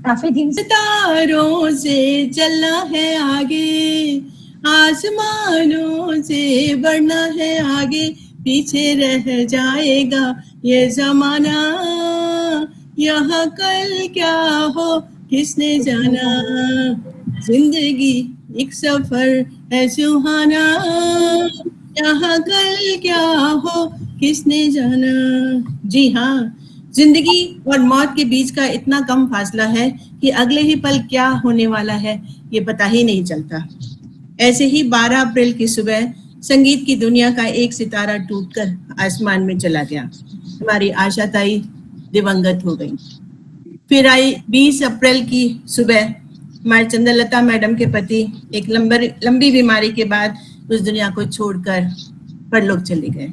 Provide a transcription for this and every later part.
काफी दिन सितारों से चलना है आगे, आसमानों से बढ़ना है आगे, पीछे रह जाएगा ये जमाना, यहाँ कल क्या हो किसने जाना, जिंदगी एक सफर है सुहाना, यहाँ कल क्या हो किसने जाना। जी हाँ, जिंदगी और मौत के बीच का इतना कम फासला है कि अगले ही पल क्या होने वाला है ये पता ही नहीं चलता। ऐसे ही 12 अप्रैल की सुबह संगीत की दुनिया का एक सितारा टूटकर आसमान में चला गया। हमारी आशा ताई दिवंगत हो गई। फिर आई 20 अप्रैल की सुबह, हमारी चंद्रलता मैडम के पति एक लंबी बीमारी के बाद उस दुनिया को छोड़कर परलोक चले गए।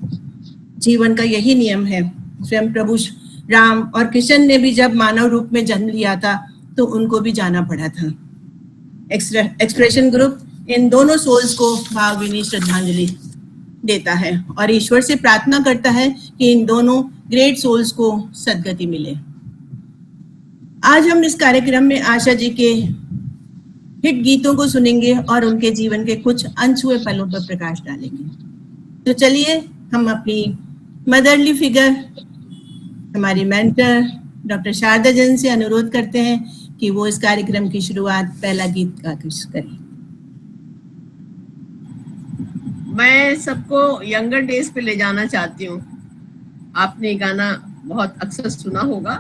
जीवन का यही नियम है। स्वयं प्रभु राम और कृष्ण ने भी जब मानव रूप में जन्म लिया था तो उनको भी जाना पड़ा था। एक्सप्रेशन ग्रुप इन दोनों सोल्स को भावभीनी श्रद्धांजलि देता है और ईश्वर से प्रार्थना करता है कि इन दोनों ग्रेट सोल्स को सद्गति मिले। आज हम इस कार्यक्रम में आशा जी के हिट गीतों को सुनेंगे और उनके जीवन के कुछ अनछुए पलों पर प्रकाश डालेंगे। तो चलिए हम अपनी मदरली फिगर, हमारी मेंटर डॉक्टर शारदा जैन से अनुरोध करते हैं कि वो इस कार्यक्रम की शुरुआत पहला गीत गाकर करें। मैं सबको यंगर डेज पे ले जाना चाहती हूँ। आपने गाना बहुत अक्सर सुना होगा।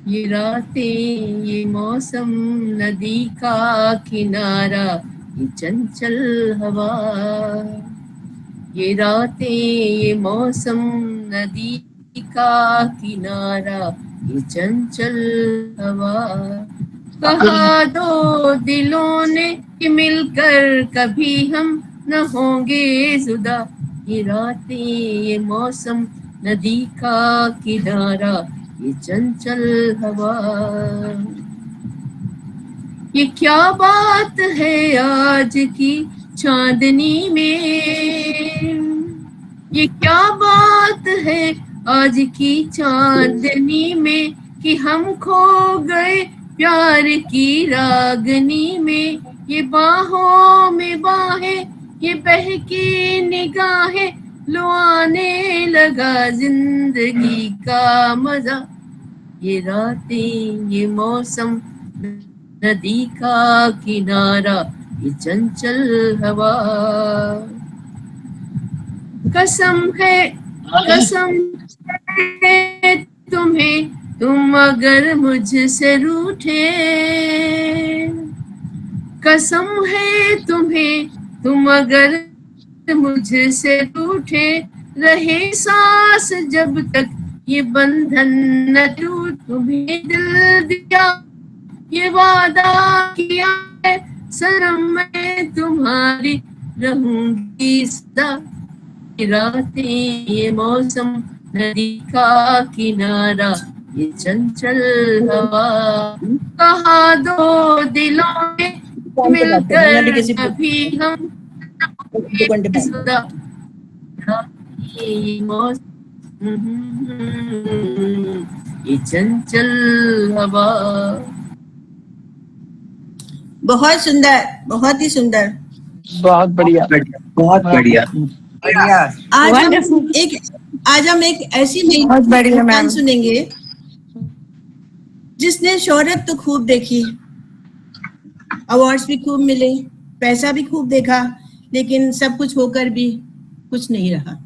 ये रातें, ये मौसम, नदी का किनारा, ये चंचल हवा। ये रातें, ये मौसम, नदी का किनारा, ये चंचल हवा। कहा दो दिलों ने कि मिलकर कभी हम न होंगे जुदा। ये रातें, ये मौसम, नदी का किनारा, ये चंचल हवा। ये क्या बात है आज की चांदनी में, ये क्या बात है आज की चांदनी में कि हम खो गए प्यार की रागनी में। ये बाहों में बाहें, ये बहकी निगाहें, लो आने लगा जिंदगी का मजा। ये रातें, ये मौसम, नदी का किनारा, ये चंचल हवा। कसम है तुम्हें, तुम अगर मुझसे रूठे। कसम है तुम्हें, तुम अगर मुझसे रूठे। रहे सांस जब तक ये बंधन न टूट। तुम्हें दिल दिया, ये वादा किया है, सनम मैं तुम्हारी रहूंगी सदा। ये रातें, ये मौसम, नदी का किनारा, ये चंचल हवा। कहा दो दिलों ने मिलकर कभी हम सदा। ये मौसम, ये चंचल हवा। बहुत सुंदर, बहुत ही सुंदर, बहुत बढ़िया, बहुत बढ़िया। आज हम एक ऐसी महिला सुनेंगे जिसने शोहरत तो खूब देखी, अवार्ड्स भी खूब मिले, पैसा भी खूब देखा, लेकिन सब कुछ होकर भी कुछ नहीं रहा।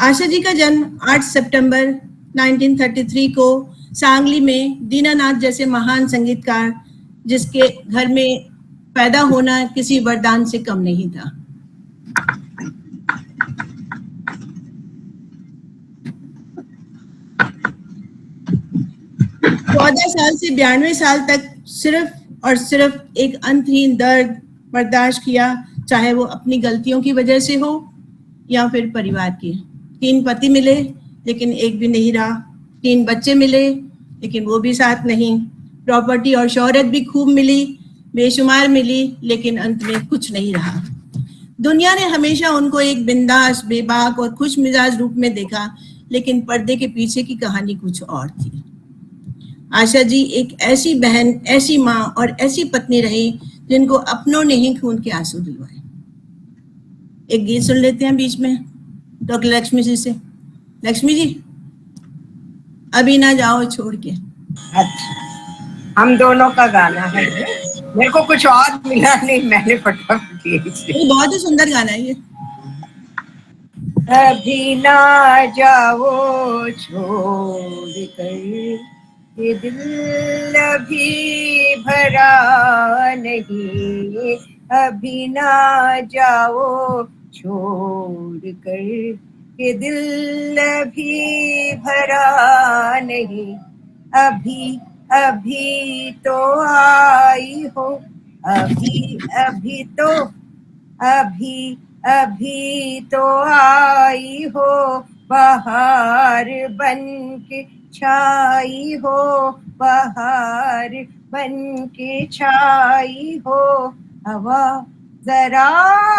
आशा जी का जन्म 8 सितंबर 1933 को सांगली में दीनानाथ जैसे महान संगीतकार जिसके घर में पैदा होना किसी वरदान से कम नहीं था। चौदह साल से 92 साल तक सिर्फ और सिर्फ एक अंतहीन दर्द बर्दाश्त किया, चाहे वो अपनी गलतियों की वजह से हो या फिर परिवार की। 3 पति मिले लेकिन एक भी नहीं रहा, 3 बच्चे मिले लेकिन वो भी साथ नहीं, प्रॉपर्टी और शोहरत भी खूब मिली, बेशुमार मिली, लेकिन अंत में कुछ नहीं रहा। दुनिया ने हमेशा उनको एक बिंदास, बेबाक और खुश मिजाज रूप में देखा, लेकिन पर्दे के पीछे की कहानी कुछ और थी। आशा जी एक ऐसी बहन, ऐसी माँ और ऐसी पत्नी रही जिनको अपनों ने ही खून के आंसू दिलवाए। एक गीत सुन लेते हैं बीच में डॉक्टर लक्ष्मी जी से। लक्ष्मी जी, अभी ना जाओ छोड़ के। अच्छा, हम दोनों का गाना है। मेरे को कुछ और मिला नहीं, मैंने फटाफट ये बहुत ही सुंदर गाना है ये। अभी ना जाओ छोड़ कर, ये दिल अभी भरा नहीं। अभी ना जाओ छोड़ कर, ये दिल अभी भरा नहीं। अभी अभी तो आई हो, अभी अभी तो, अभी अभी तो आई हो, बहार बन के छाई हो, बहार बन के छाई हो। हवा जरा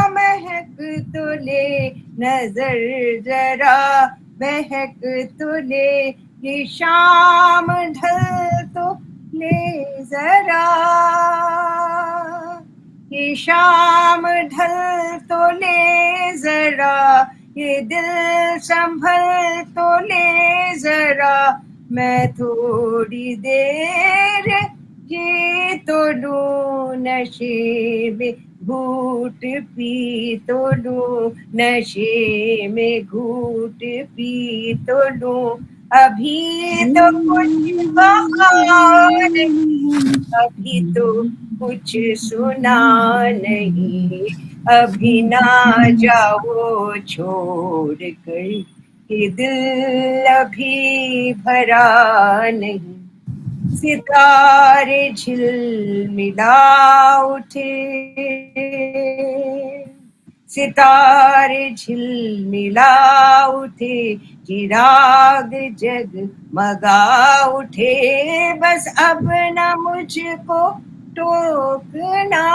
महक तो ले, नजर जरा महक तो ले, ये शाम ढल तो ले जरा, ये शाम ढल तो ले जरा, ये दिल संभल तो ले जरा। मैं थोड़ी देर ये तो लूं, नशे में घूट पी तो लूं, नशे में घूट पी तो लूं। अभी तो कुछ कहा नहीं, अभी तो कुछ सुना नहीं। अभी ना जाओ छोड़ कर, ये दिल अभी भरा नहीं। सितारे झिलमिला उठे, सितारे झिलमिला उठे, चिराग जगमगा उठे। बस अब न मुझको टोकना,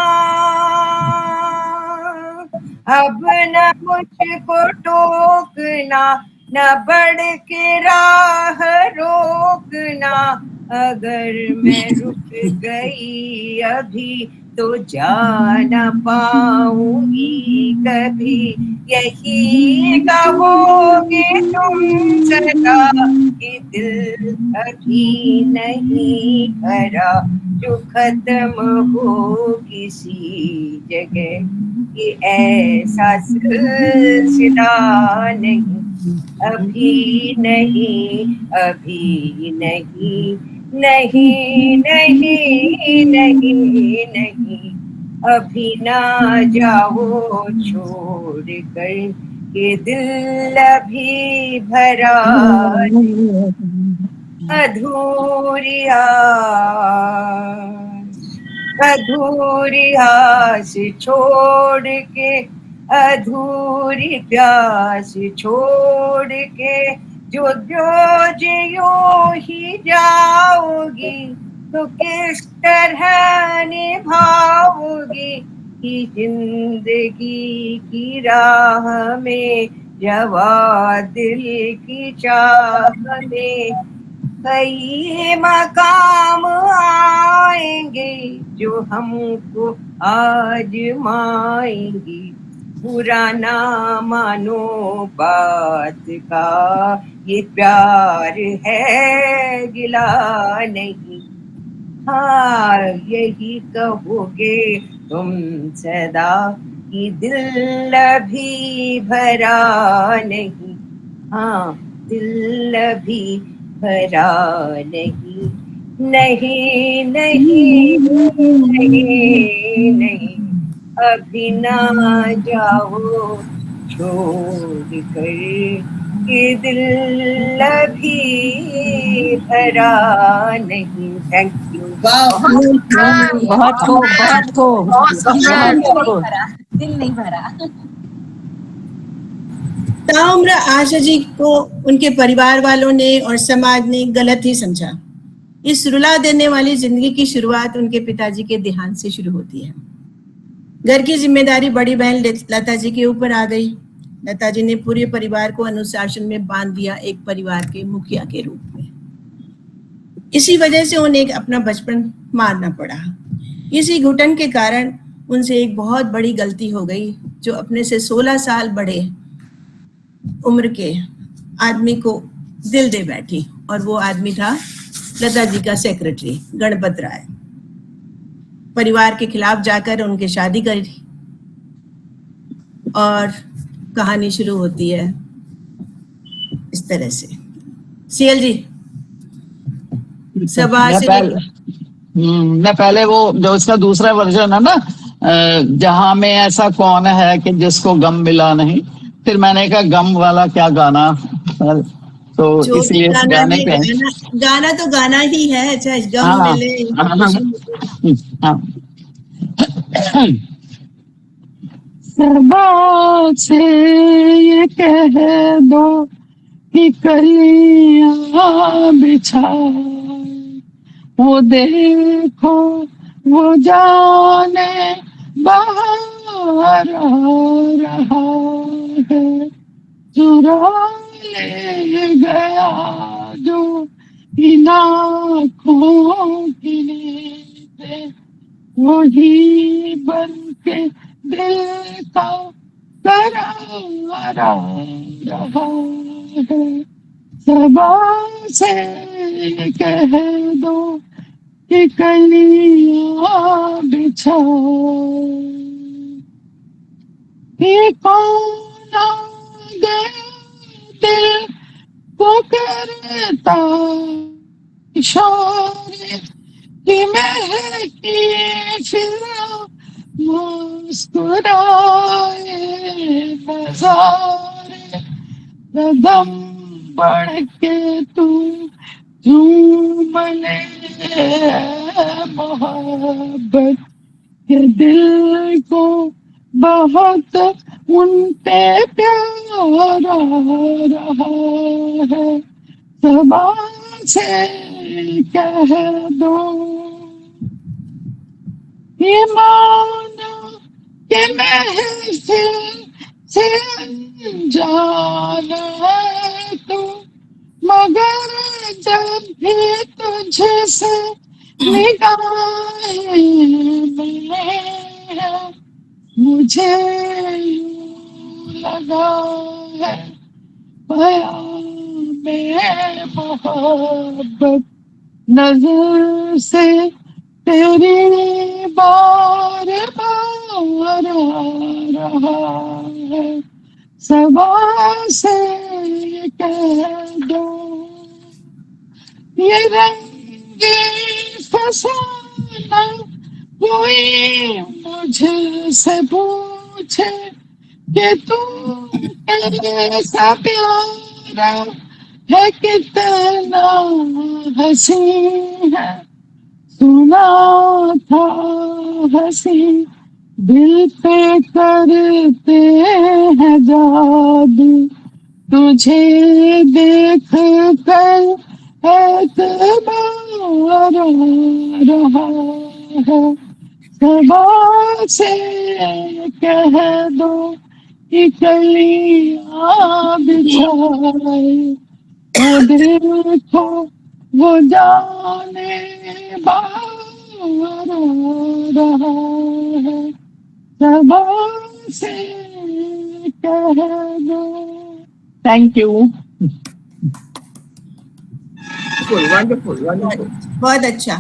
अब न मुझको टोकना, न बढ़ के राह रोकना। अगर मैं रुक गई अभी तो जा न पाऊंगी कभी, यही कहोगे तुम सदा कि दिल अभी नहीं भरा। जो खत्म हो किसी जगह, ये ऐसा सिलसिला नहीं। अभी नहीं, अभी नहीं, नहीं नहीं नहीं नहीं। अभी ना जाओ छोड़ कर, ये दिल अभी भरा। अधूरी अधूरी आस छोड़ के, अधूरी प्यास छोड़ के, जो रोज यूं ही जाओगी तो किस तरह निभाओगी। कि जिंदगी की राह में जवा दिल की चाह में, कई मकाम आएंगे जो हमको आजमाएंगे। बुरा ना मानो बात का, ये प्यार है गिला नहीं। हाँ यही कहोगे तुम सदा कि दिल अभी भरा नहीं। हाँ दिल अभी भरा नहीं, नहीं नहीं नहीं नहीं। अभी ना जाओ छोड़ कर, ये दिल अभी भरा नहीं। Thank you. बहुत खूब। दिल नहीं भरा। ताउम्र आशा जी को उनके परिवार वालों ने और समाज ने गलत ही समझा। इस रुला देने वाली जिंदगी की शुरुआत उनके पिताजी के देहांत से शुरू होती है। घर की जिम्मेदारी बड़ी बहन लता जी के ऊपर आ गई। लता जी ने पूरे परिवार को अनुशासन में बांध दिया, एक परिवार के मुखिया के रूप में। इसी वजह से उन्हें अपना बचपन मारना पड़ा। इसी घुटन के कारण उनसे एक बहुत बड़ी गलती हो गई, जो अपने से 16 साल बड़े उम्र के आदमी को दिल दे बैठी, और वो आदमी था लता जी का सेक्रेटरी गणपत राय। परिवार के खिलाफ जाकर उनकी शादी करी और कहानी शुरू होती है इस तरह से। सीएल जी, सभा से मैं पहले वो जो उसका दूसरा वर्जन है ना, जहां में ऐसा कौन है कि जिसको गम मिला नहीं, फिर मैंने कहा गम वाला क्या गाना, तो इसलिए इस गाने पे गाना तो गाना ही है, चाहे गम मिले। सबा से ये कह दो कि कलियां बिछाए, वो देखो वो जाने बाहर आ रहा है, चुरा ले गया जो इन आँखों की नींद, वही बन के दिल का करार आ रहा है। सबा से कह दो कि कलियां बिछाए, ये कौन आ गया दिल को करता इशारे कि महकी फिर मुस्कुराए नजारे, कदम बढ़ के तू झूम ले मोहब्बत के दिल को बहुत उन पे प्यार आ रहा है। सबा से कह दो ये मानो कि महफिल से अनजान है तू, मगर जब भी तुझसे निगाहें मिले, मुझे यूं लगा है में मोहब्बत नजर से तेरी बार बार आ रहा है। सबा से कह दो ये रंगी फसाना कोई मुझसे पूछे कि तू कैसा प्यारा है, कितना हंसी है, सुना था हंसी दिल पे करते हैं जादू, तुझे देख कर एतबार आ रहा है। सबा से कह दो कि कलियां बिछाए, वो देखो वो जाने बाहर आ रहा है। सबा से कह दो। Thank you. वंडरफुल वंडरफुल, बहुत अच्छा।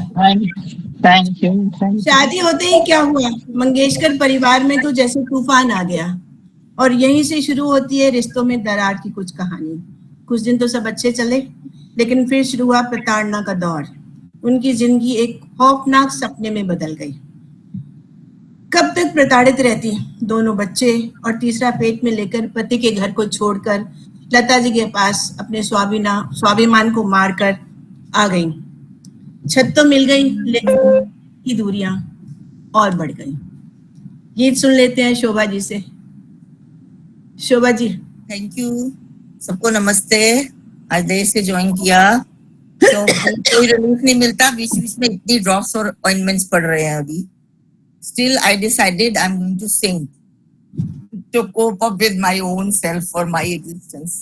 Thank you. शादी होते ही क्या हुआ, मंगेशकर परिवार में तो जैसे तूफान आ गया, और यहीं से शुरू होती है रिश्तों में दरार की कुछ कहानी। कुछ दिन तो सब अच्छे चले, लेकिन फिर शुरू हुआ प्रताड़ना का दौर। उनकी जिंदगी एक खौफनाक सपने में बदल गई। कब तक प्रताड़ित रहती, दोनों बच्चे और तीसरा पेट में लेकर पति के घर को छोड़कर लता जी के पास अपने स्वाभिमान को मारकर आ गई। छत तो मिल गई, लेकिन की दूरियां और बढ़ गई। गीत सुन लेते हैं शोभा जी से। शोभा जी। Thank you. सबको नमस्ते। आज देर से ज्वाइन किया तो कोई रिलीफ नहीं मिलता, बीच बीच में इतनी ड्रॉप्स और ऑइंटमेंट्स पड़ रहे हैं अभी। Still I decided I am going to sing to cope up with my own self or my existence.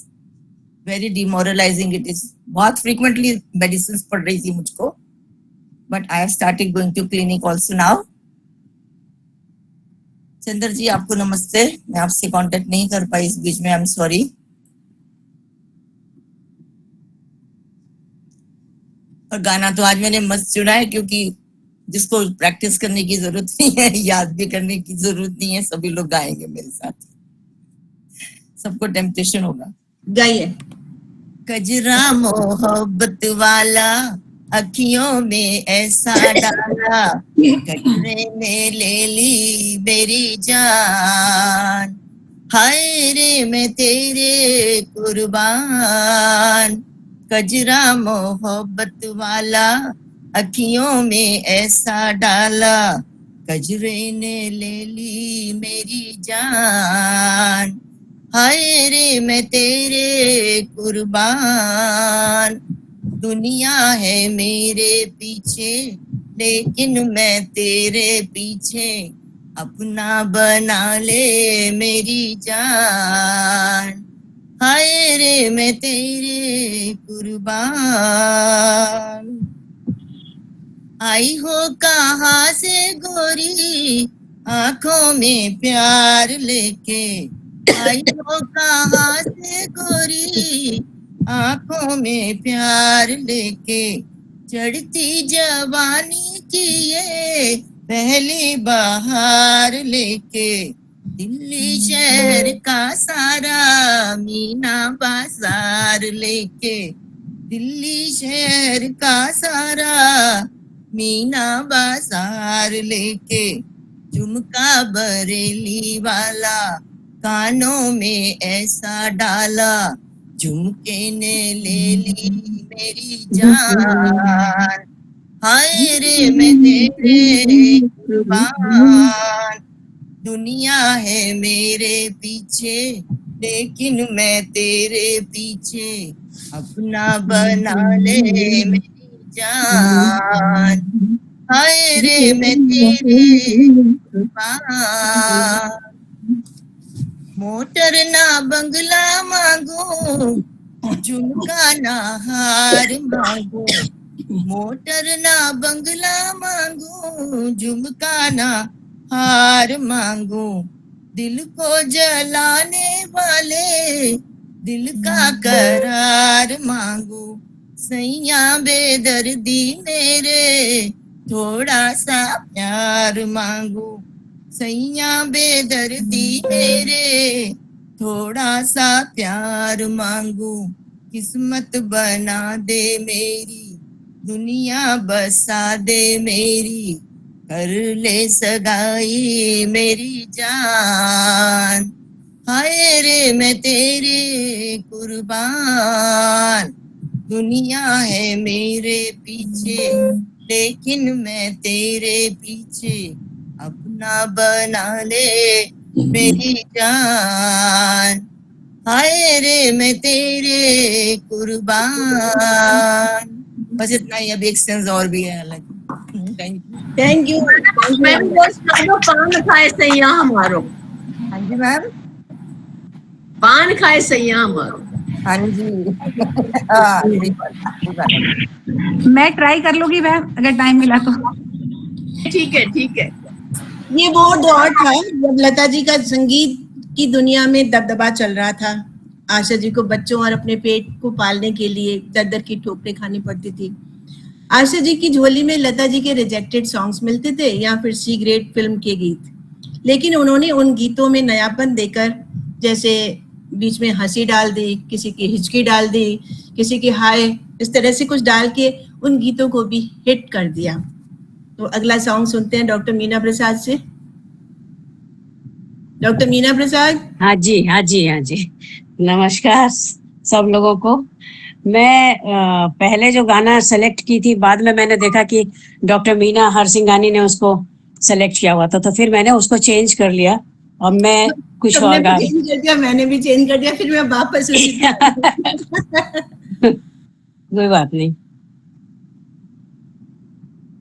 Very demoralizing it is. बहुत frequently medicines पड़ रही थी मुझको, but I have started going to clinic also now. Chandra ji आपको नमस्ते. मैं आपसे contact नहीं कर पाई इस बीच में, आई एम सॉरी. और गाना तो आज मैंने मस्त चुना है, क्योंकि जिसको प्रैक्टिस करने की जरूरत नहीं है, याद भी करने की जरूरत नहीं है, सभी लोग गाएंगे मेरे साथ. सबको टेम्पटेशन होगा. गाइए. कजरा मोहब्बत वाला अखियों में ऐसा डाला, कजरे ने ले ली मेरी जान, हाय रे मैं तेरे कुर्बान. कजरा मोहब्बत वाला अखियों में ऐसा डाला, कजरे ने ले ली मेरी जान, हाय रे मैं तेरे कुर्बान. दुनिया है मेरे पीछे लेकिन मैं तेरे पीछे, अपना बना ले मेरी जान, हाय रे मैं तेरे कुर्बान. आई हो कहाँ से गोरी आंखों में प्यार लेके, आई हो कहाँ से गोरी आंखों में प्यार लेके, चढ़ती जवानी की ये पहली बहार लेके, दिल्ली शहर का सारा मीना बाजार लेके, दिल्ली शहर का सारा मीना बाजार लेके, झुमका बरेली वाला कानों में ऐसा डाला, झुमके ने ले ली मेरी जान, हाय रे मैं तेरे कुर्बान. दुनिया है मेरे पीछे लेकिन मैं तेरे पीछे, अपना बना ले मेरी जान, हाय रे मैं तेरे कुर्बान. मोटर ना बंगला मांगो, झुमका ना हार मांगो, मोटर ना बंगला मांगो, झुमका ना हार मांगो, दिल को जलाने वाले दिल का करार मांगो, सैया बेदर्दी मेरे थोड़ा सा प्यार मांगो, सैया बेदर्दी मेरे थोड़ा सा प्यार मांगो, किस्मत बना दे मेरी, दुनिया बसा दे मेरी, कर ले सगाई मेरी जान, हाय रे मैं तेरे कुर्बान. दुनिया है मेरे पीछे लेकिन मैं तेरे पीछे, अपना बना ले मेरी जान, हाय रे मैं तेरे कुर्बान. बस इतना ही. अब एक सेंस और भी है अलग. Thank you. मैम पान खाए सैया हमारो. हाँ जी मैम. पान खाए सैया हमारो. हाँ जी. हाँ, सही बात. मैं ट्राई कर लूंगी मैम अगर टाइम मिला तो. ठीक है ठीक है. ये वो दौर था जब लता जी का संगीत की दुनिया में दबदबा चल रहा था. आशा जी को बच्चों और अपने पेट को पालने के लिए दर दर की ठोकरें खानी पड़ती थी. आशा जी की झोली में लता जी के रिजेक्टेड सॉन्ग्स मिलते थे या फिर सी ग्रेड फिल्म के गीत, लेकिन उन्होंने उन गीतों में नयापन देकर, जैसे बीच में हंसी डाल दी, किसी की हिचकी डाल दी, किसी की हाय, इस तरह से कुछ डाल के उन गीतों को भी हिट कर दिया. तो अगला सॉन्ग सुनते हैं डॉक्टर मीना प्रसाद से. डॉक्टर मीना प्रसाद. हाँ जी हाँ जी हाँ जी. नमस्कार सब लोगों को. मैं पहले जो गाना सेलेक्ट की थी, बाद में मैंने देखा कि डॉक्टर मीना हरसिंघानी ने उसको सेलेक्ट किया हुआ था, तो फिर मैंने उसको चेंज कर लिया और मैं कुछ और गा रही. चेंज कर दिया, मैंने भी चेंज कर दिया, फिर मैं वापस उसी कोई बात नहीं.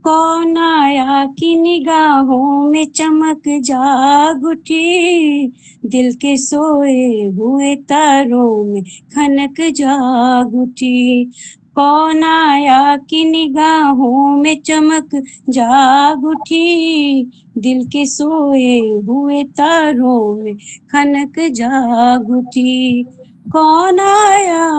कौन आया कि निगाहों में चमक जाग उठी, दिल के सोए हुए तारों में खनक जाग उठी। कौन आया कि निगाहों में चमक जाग उठी, दिल के सोए हुए तारों में खनक जाग उठी। कौन आया,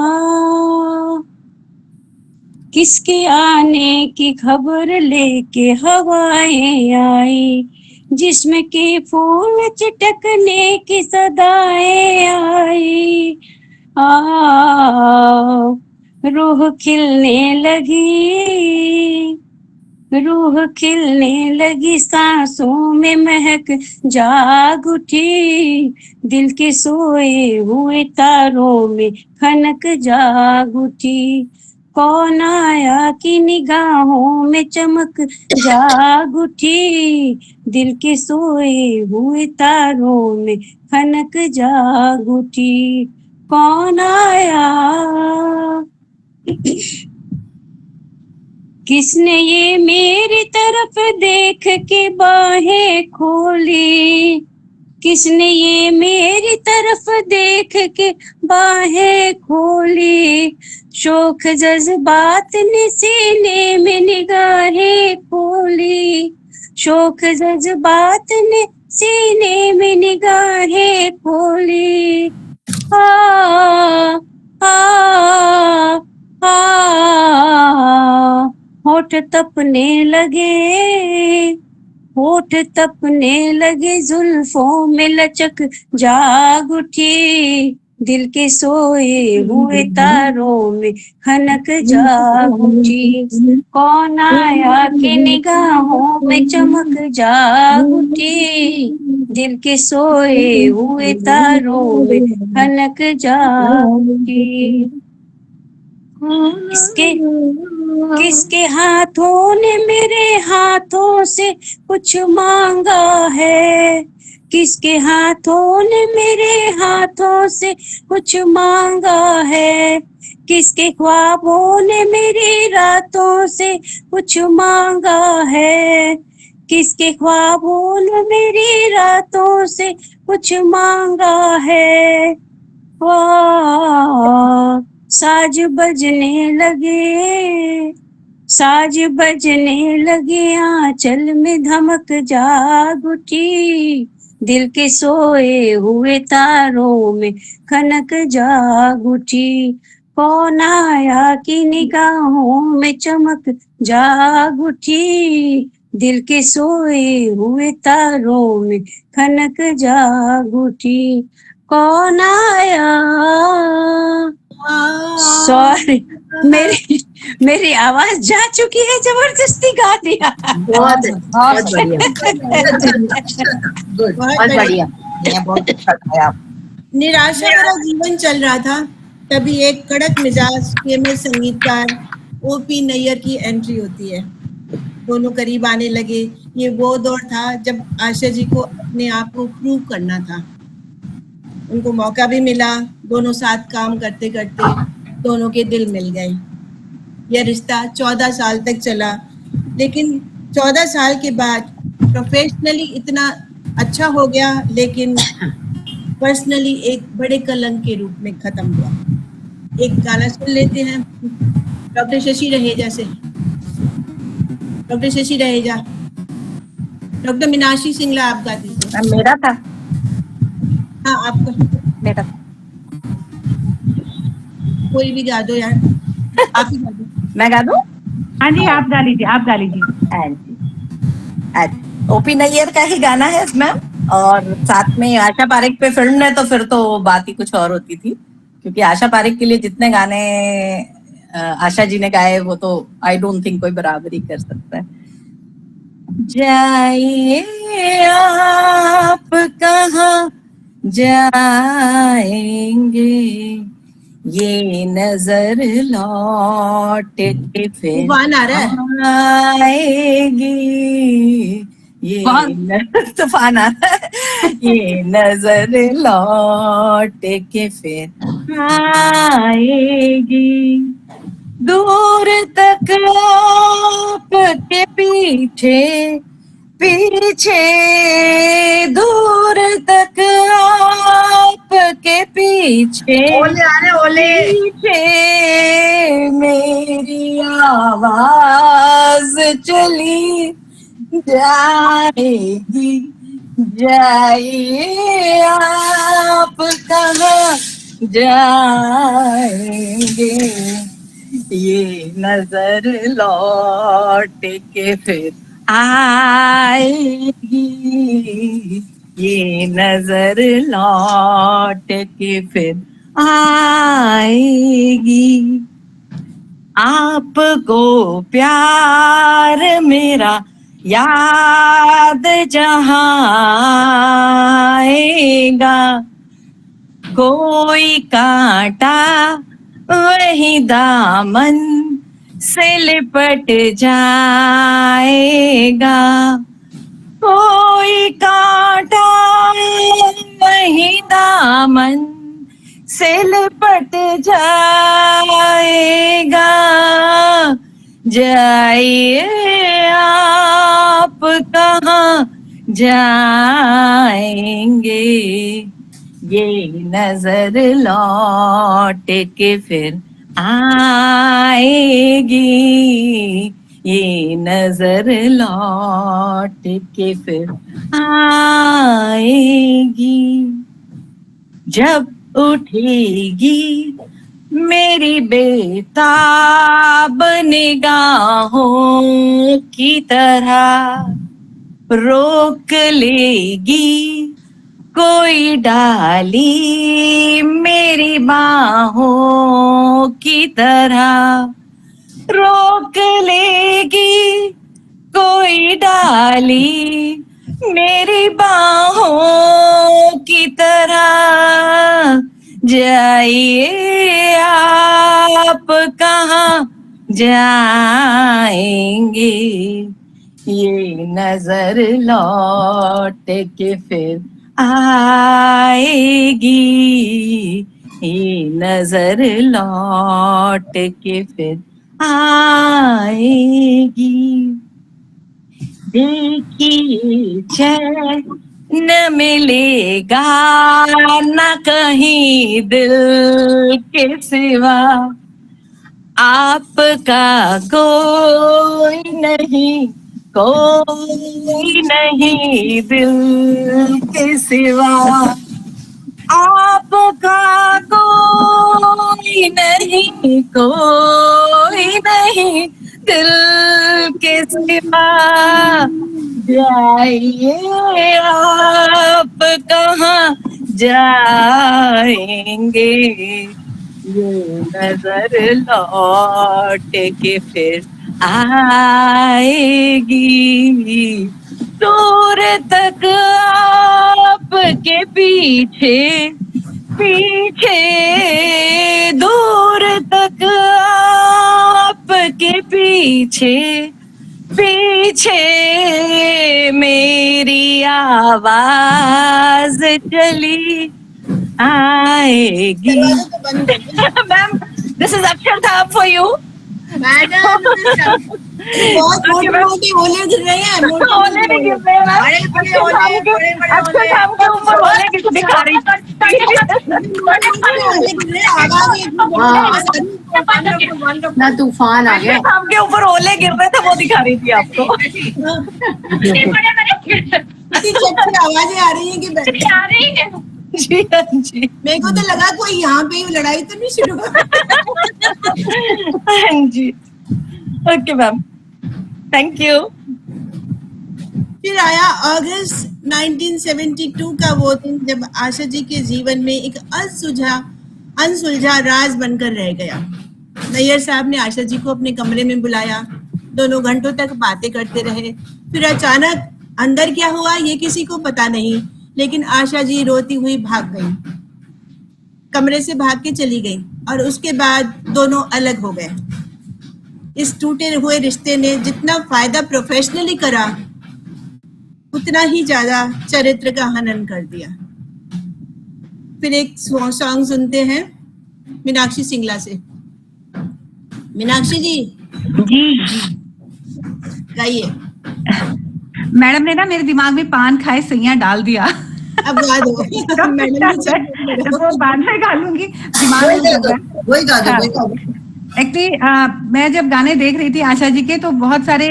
किसके आने की खबर लेके हवाएं आई, जिसमें के फूल चिटकने की सदाएं आई। रूह खिलने लगी, रूह खिलने लगी, सांसों में महक जाग उठी, दिल के सोए हुए तारों में खनक जाग उठी। कौन आया कि निगाहों में चमक जाग उठी, दिल के सोए हुए तारों में खनक जाग उठी। कौन आया, किसने ये मेरी तरफ देख के बाहें खोली, किसने ये मेरी तरफ देख के बाहें खोली, शोक जज्बात ने सीने में निगाहें खोली, शोक जज्बात ने सीने में निगाहें खोली। होठ तपने लगे, होठ तपने लगे, जुल्फों में लचक जाग उठी, दिल के सोए हुए तारों में खनक जाग उठी। कौन आया कि निगाहों में चमक जाग उठी, दिल के सोए हुए तारों में खनक जाग उठी। किसके हाथों ने मेरे हाथों से कुछ मांगा है, किसके हाथों ने मेरे हाथों से कुछ मांगा है, किसके ख्वाबों ने मेरी रातों से कुछ मांगा है, किसके ख्वाबों ने मेरी रातों से कुछ मांगा है। वाह, साज बजने लगे, साज बजने लगे, आंचल में धमक जाग उठी, दिल के सोए हुए तारों में खनक जाग उठी। कौन आया कि निगाहों में चमक जाग उठी, दिल के सोए हुए तारों में खनक जाग उठी। कौन आया, सॉरी मेरी आवाज जा चुकी है, जबरदस्ती गा दिया। बहुत बढ़िया, बहुत बढ़िया, बहुत अच्छा गाया। निराशा भरा जीवन चल रहा था, तभी एक कड़क मिजाज फेमस संगीतकार ओपी नैयर की एंट्री होती है। दोनों करीब आने लगे। ये वो दौर था जब आशा जी को अपने आप को प्रूव करना था। उनको मौका भी मिला, दोनों साथ काम करते करते दोनों के दिल मिल गए। यह रिश्ता 14 साल तक चला, लेकिन 14 साल के बाद प्रोफेशनली इतना अच्छा हो गया, लेकिन पर्सनली एक बड़े कलंक के रूप में खत्म हुआ। एक गाना सुन लेते हैं डॉक्टर शशि रहेजा से। डॉक्टर शशि रहेजा, डॉक्टर मीनाक्षी सिंगला आप गा दीजिए। मेरा था, हाँ आपका, मेरा कोई भी गा दो यार, आप ही गा दो। मैं गा दूं? हाँ जी, आप गा लीजिए, आप गा लीजिए। ओपी नैयर का ही गाना है इसमें, और साथ में आशा पारेख पे फिल्म है, तो फिर तो बात ही कुछ और होती थी, क्योंकि आशा पारेख के लिए जितने गाने आशा जी ने गाए वो तो आई डोंट थिंक कोई बराबरी कर सकता है। जाइए आप कहाँ जाएंगे, ये नजर लौट के फिर तूफान आ रहा है। आएगी, ये तूफान आ रहा है, ये नजर लौट के फिर आएगी, दूर तक आपके पीछे पीछे पीछे दूर तक आपके पीछे ओले आ रहे ओले। पीछे मेरी आवाज चली जाएगी, जाइए आप कहाँ जाएंगे, ये नजर लौट के फिर आएगी, ये नजर लौट के फिर आएगी। आपको प्यार मेरा याद जहाँ आएगा, कोई कांटा वही दामन से लिपट जाएगा, कोई कांटा वही दामन से लिपट जाएगा, जाइए आप कहाँ जाएंगे, ये नजर लौट के फिर आएगी, ये नजर लौट के फिर आएगी। जब उठेगी मेरी बेताब निगाहों की तरह, रोक लेगी कोई डाली मेरी बाहों की तरह, रोक लेगी कोई डाली मेरी बाहों की तरह, जाइए आप कहाँ जाएंगे, ये नजर लौट के फिर आएगी, ये नजर लौट के फिर आएगी। देखिए चैन न मिलेगा न कहीं दिल के सिवा, आपका कोई नहीं, कोई नहीं दिल के सिवा, आपका कोई नहीं, कोई नहीं दिल के सिवा, जाइए आप कहाँ जाएंगे, ये नजर लौट के फिर आएगी, दूर तक आपके पीछे पीछे, दूर तक आपके पीछे पीछे मेरी आवाज चली आएगी। Ma'am, this is Akshardham for you. Madam बहुत मोटे मोटे ओले गिर रहे हैं, ओले नहीं गिर रहे हैं मैम, बड़े बड़े ओले, बड़े बड़े ओले। अक्षरधाम के ऊपर ओले किस दिखा रही ना तूफान आ गया। अक्षरधाम के ऊपर ओले गिर रहे थे, वो दिखा रही थी आपको। आवाजें आ रही है कि आ रही है जी। हाँ जी, मेरे को तो लगा कोई यहाँ पे लड़ाई तो नहीं शुरू हो। हाँ जी, ओके मैम, थैंक यू। फिर आया अगस्त 1972 का वो दिन जब आशा जी के जीवन में एक अनसुलझा राज बनकर रह गया। नैयर साहब ने आशा जी को अपने कमरे में बुलाया, दोनों घंटों तक बातें करते रहे। फिर अचानक अंदर क्या हुआ ये किसी को पता नहीं, लेकिन आशा जी रोती हुई भाग गई, कमरे से भाग के चली गई और उसके बाद दोनों अलग हो गए। इस टूटे हुए रिश्ते ने जितना फायदा प्रोफेशनली करा, उतना ही ज्यादा चरित्र का हनन कर दिया। फिर एक सॉन्ग सुनते हैं मीनाक्षी सिंगला से। मीनाक्षी जी जी गाइए। मैडम ने ना मेरे दिमाग में पान खाए सैया डाल दिया। अब गा दो मैडम की चल वो बाद में गा लूंगी, दिमाग में चल रहा है। वही गा दो, हाँ। वही गा दो। एक्चुअली मैं जब गाने देख रही थी आशा जी के, तो बहुत सारे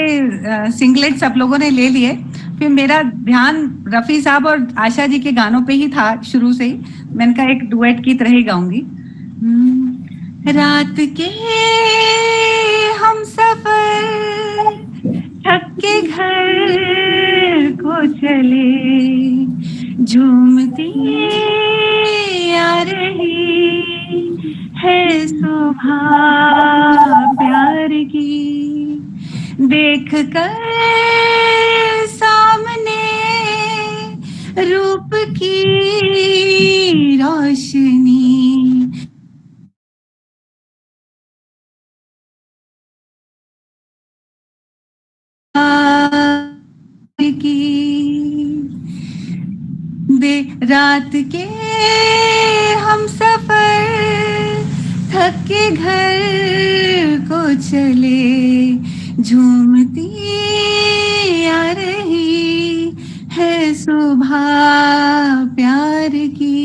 सिंगलेट सब लोगों ने ले लिए, फिर मेरा ध्यान रफी साहब और आशा जी के गानों पे ही था शुरू से ही। मैंने कहा एक डुएट की तरह ही गाऊंगी। रात के हम सफर थक के घर को चले, झूमती आ रही है सुबह प्यार की, देख कर सामने रूप की रोशनी, दे रात के हम सफर थक के घर को चले, झूमती आ रही है सुबह प्यार की,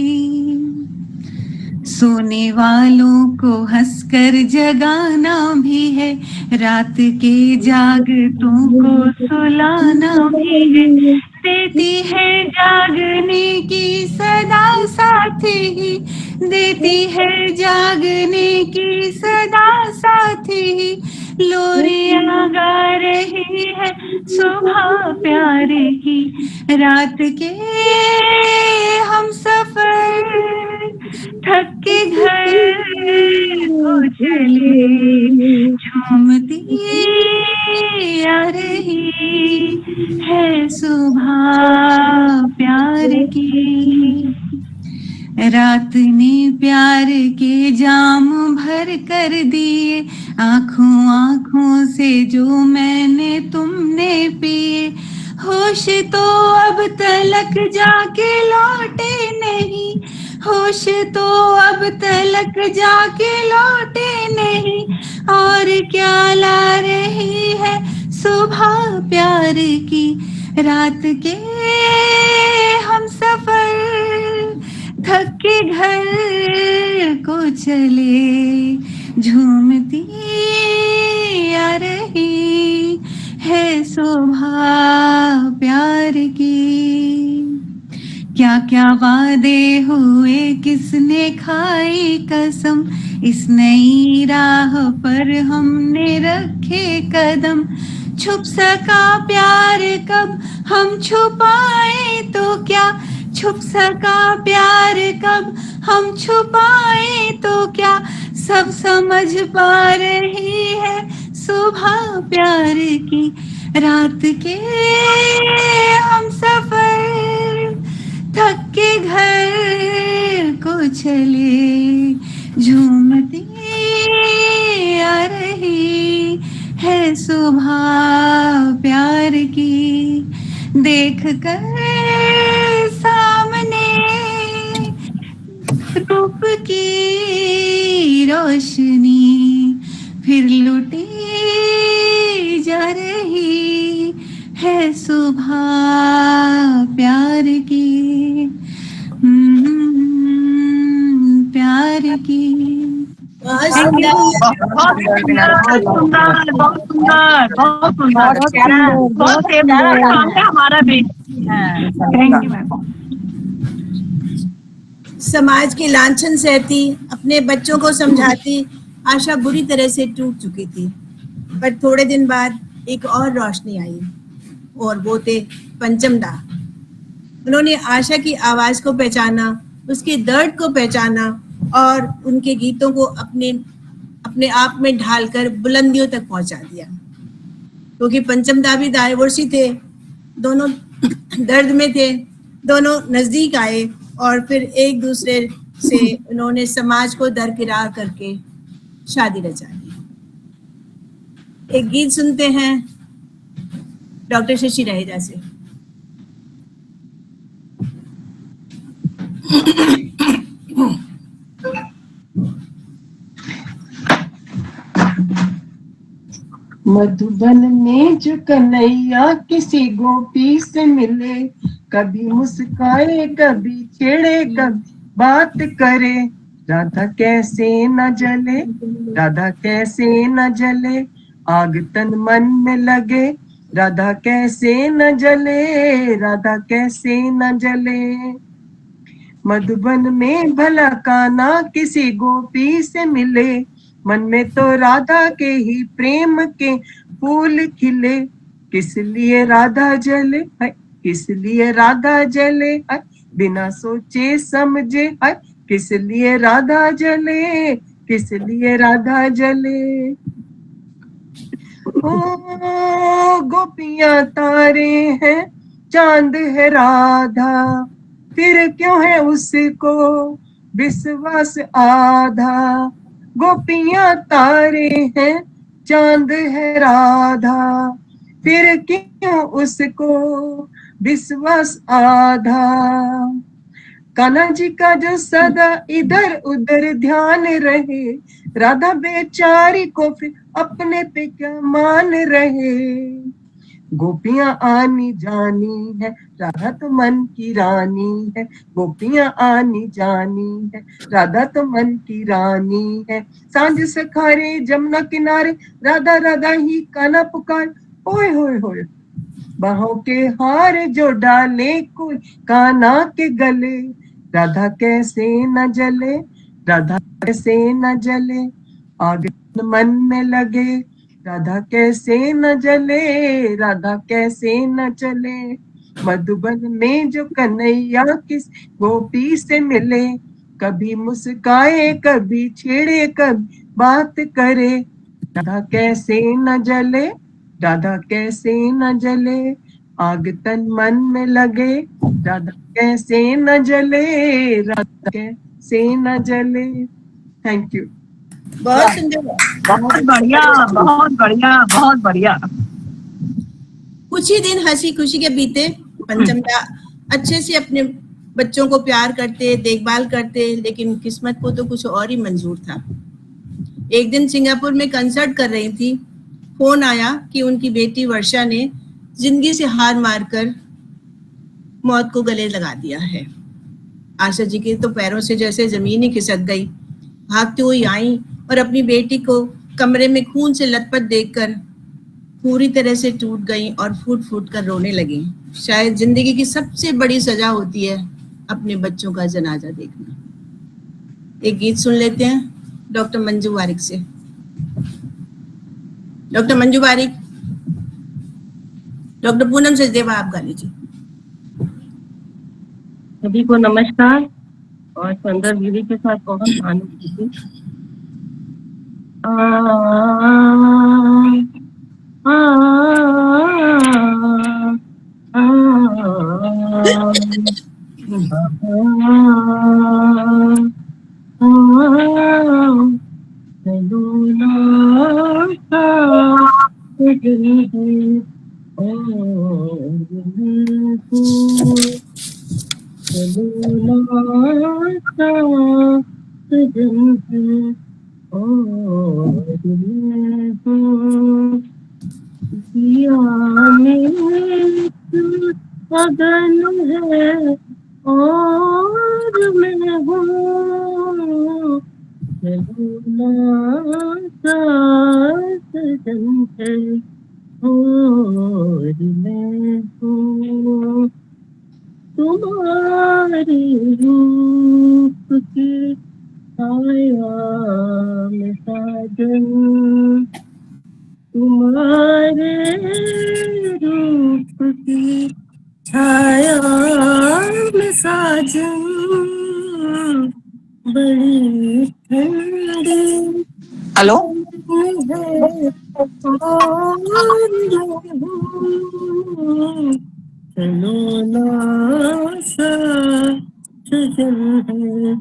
सोने वालों को हंसकर जगाना भी है, रात के जागतों को सुलाना भी है, देती है जागने की सदा साथ ही, देती है जागने की सदा साथ ही, लोरियां गा रही है सुबह प्यार की, रात के हम सफर थक के घर को चले, झूमती आ रही है सुबह प्यार की, रात ने प्यार के जाम भर कर दिए, आंखों आंखों से जो मैंने तुमने पिए, होश तो अब तलक जाके लौटे नहीं, होश तो अब तलक जाके लौटे नहीं, और क्या ला रही है सुबह प्यार की, रात के हम सफर थक के घर को चले, झूमती आ रही है सुबह प्यार की, क्या क्या वादे हुए किसने खाई कसम, इस नई राह पर हमने रखे कदम, छुप सका प्यार कब हम छुपाए तो क्या, छुप सका प्यार कब हम छुपाए तो क्या, सब समझ पा रही है सुबह प्यार की, रात के हम सफर थक के घर को चले, झूमती आ रही है सुबह प्यार की, देख कर सामने रूप की रोशनी, फिर लुटी जा रही है सुबह प्यार की, प्यार की। बहुत सुंदर, बहुत सुंदर, बहुत सुंदर, बहुत सुंदर, बहुत प्यारा काम है हमारा भी। Thank you ma'am. समाज की लांछन सहती, अपने बच्चों को समझाती आशा बुरी तरह से टूट चुकी थी, पर थोड़े दिन बाद एक और रोशनी आई और वो थे पंचम दा। उन्होंने आशा की आवाज को पहचाना, उसके दर्द को पहचाना और उनके गीतों को अपने आप में ढालकर बुलंदियों तक पहुंचा दिया, क्योंकि पंचम दा भी डाइवोर्सी थे, दोनों दर्द में थे, दोनों नजदीक आए और फिर एक दूसरे से उन्होंने समाज को दरकिरार करके शादी रचा ली। एक गीत सुनते हैं डॉक्टर शशि रहेजा से। मधुबन में जो कन्हैया किसी गोपी से मिले, कभी मुस्काए कभी छेड़े कभी बात करे, राधा कैसे न जले, राधा कैसे न जले, आग तन मन में लगे, राधा कैसे न जले, राधा कैसे न जले। मधुबन में भला काना किसी गोपी से मिले, मन में तो राधा के ही प्रेम के फूल खिले, किस लिए राधा जले है, किस लिए राधा जले है, बिना सोचे समझे है, किस लिए राधा जले, किस लिए राधा जले। ओ गोपियां तारे हैं, चांद है राधा, फिर क्यों है उसको विश्वास आधा। गोपियां तारे हैं, चांद है राधा, फिर क्यों उसको विश्वास आधा। कान्हा जी का जो सदा इधर उधर ध्यान रहे, राधा बेचारी को फिर अपने पे क्या मान रहे। गोपियां आनी जानी है, राधा तो मन की रानी है, गोपियां आनी जानी है, राधा तो मन की रानी है। सांझ सखारे जमुना किनारे, राधा राधा ही कान्हा पुकार, ओए होए होए, बाहों के हार जो डाले कोई कान्हा के गले, राधा कैसे न जले, राधा कैसे न जले, आग मन में लगे, राधा कैसे न जले, राधा कैसे न चले। मधुबन में जो कन्हैया किस गोपी से मिले, कभी मुस्काए कभी छेड़े कभी बात करे, राधा कैसे न जले, राधा कैसे न जले, आग तन मन में लगे, राधा कैसे न जले, राधा कैसे न जले। Thank you. बहुत सुंदर। बहुत बढ़िया, बहुत बढ़िया, बहुत बढ़िया। कुछ ही दिन हंसी खुशी के बीते। पंचम दा अच्छे से अपने बच्चों को प्यार करते, देखभाल करते, लेकिन किस्मत को तो कुछ और ही मंजूर था। एक दिन सिंगापुर में कंसर्ट कर रही थी, फोन आया कि उनकी बेटी वर्षा ने जिंदगी से हार मारकर मौत को गले लगा दिया है। आशा जी के तो पैरों से जैसे जमीन ही खिसक गई। भागती हुई आई और अपनी बेटी को कमरे में खून से लथपथ देखकर पूरी तरह से टूट गई और फूट फूट कर रोने लगी। शायद जिंदगी की सबसे बड़ी सजा होती है अपने बच्चों का जनाजा देखना। एक गीत सुन लेते हैं डॉक्टर मंजू वारिक से। डॉक्टर मंजू वारिक, डॉक्टर पूनम सचदेवा, आप गा लीजिए। सभी को नमस्कार और सुंदर दीदी के साथ बहुत आनंद। अगन है और मैं हूँ, सजन है और मैं हूँ, तुम्हारी रूप की छाया में साजन, तुम्हारे रूप की छाया में साजन, बड़ी ठंडी। हेलो, चलो ना सजन है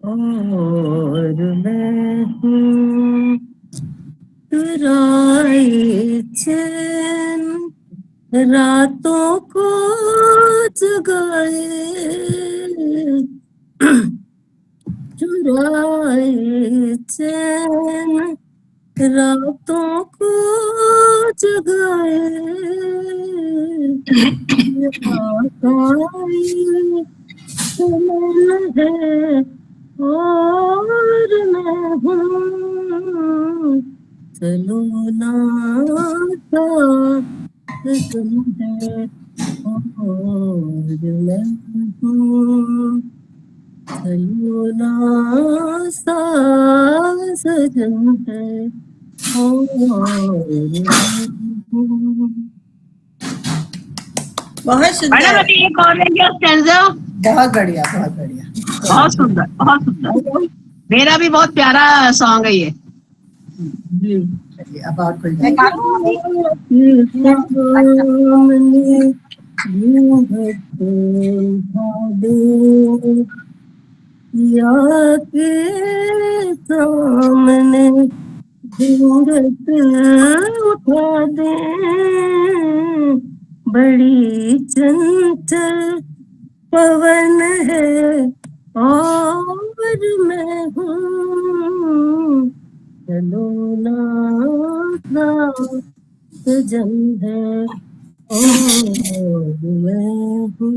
और मैं हूँ, चुराए चैन रातों को जगाए, चुराए चैन रातों को जगाए आकाई तुम है और मैं हूँ सलोना सा तुम है और मैं हूँ सलोना सा सजन है और मैं हूँ। बहुत सुंदर। एक और स्टैंजा। बहुत बढ़िया, बहुत बढ़िया। बहुत सुंदर, बहुत सुंदर। मेरा भी बहुत प्यारा सॉन्ग है ये। चलिए अब और कोई मैं गाइए। या के सामने घूंघट उठा दे बड़ी चंचल पवन है और मैं हूँ सलोना सा सजन है और मैं हूँ।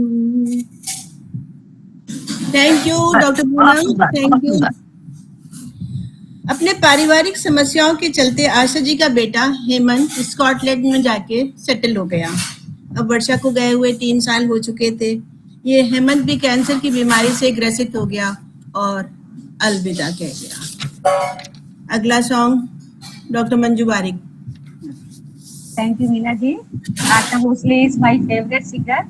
Thank you doctor Poonam, thank you. अपने पारिवारिक समस्याओं के चलते आशा जी का बेटा हेमंत स्कॉटलैंड में जाके सेटल हो गया। अब वर्षा को गए हुए 3 साल हो चुके थे। ये हेमंत भी कैंसर की बीमारी से ग्रसित हो गया और अलविदा कह गया। अगला song doctor Manju Barik. Thank you, Meena ji. Asha Bhosle is my favorite singer,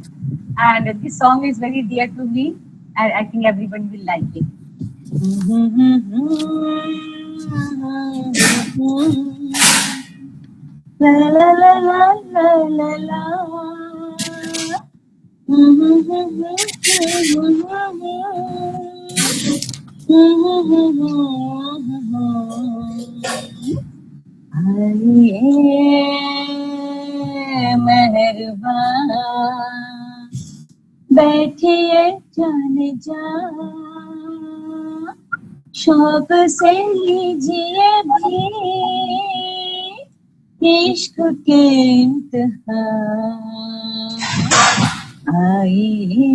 and this song is very dear to me, and I think everyone will like it. La la la la la la la. मेहरबान बैठिए जाने जा शौक से लीजिए भी इश्क के इम्तिहान आइए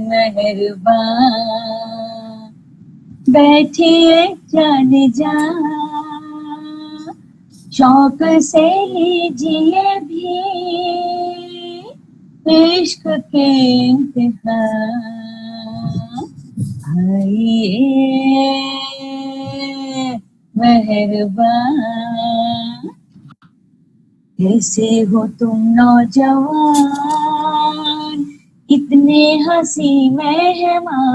मेहरबान बैठिए जाने जा शौक से लीजिए भी इश्क के इम्तिहान आइए मेहरबान कैसे हो तुम नौजवान इतने हंसी मेहमान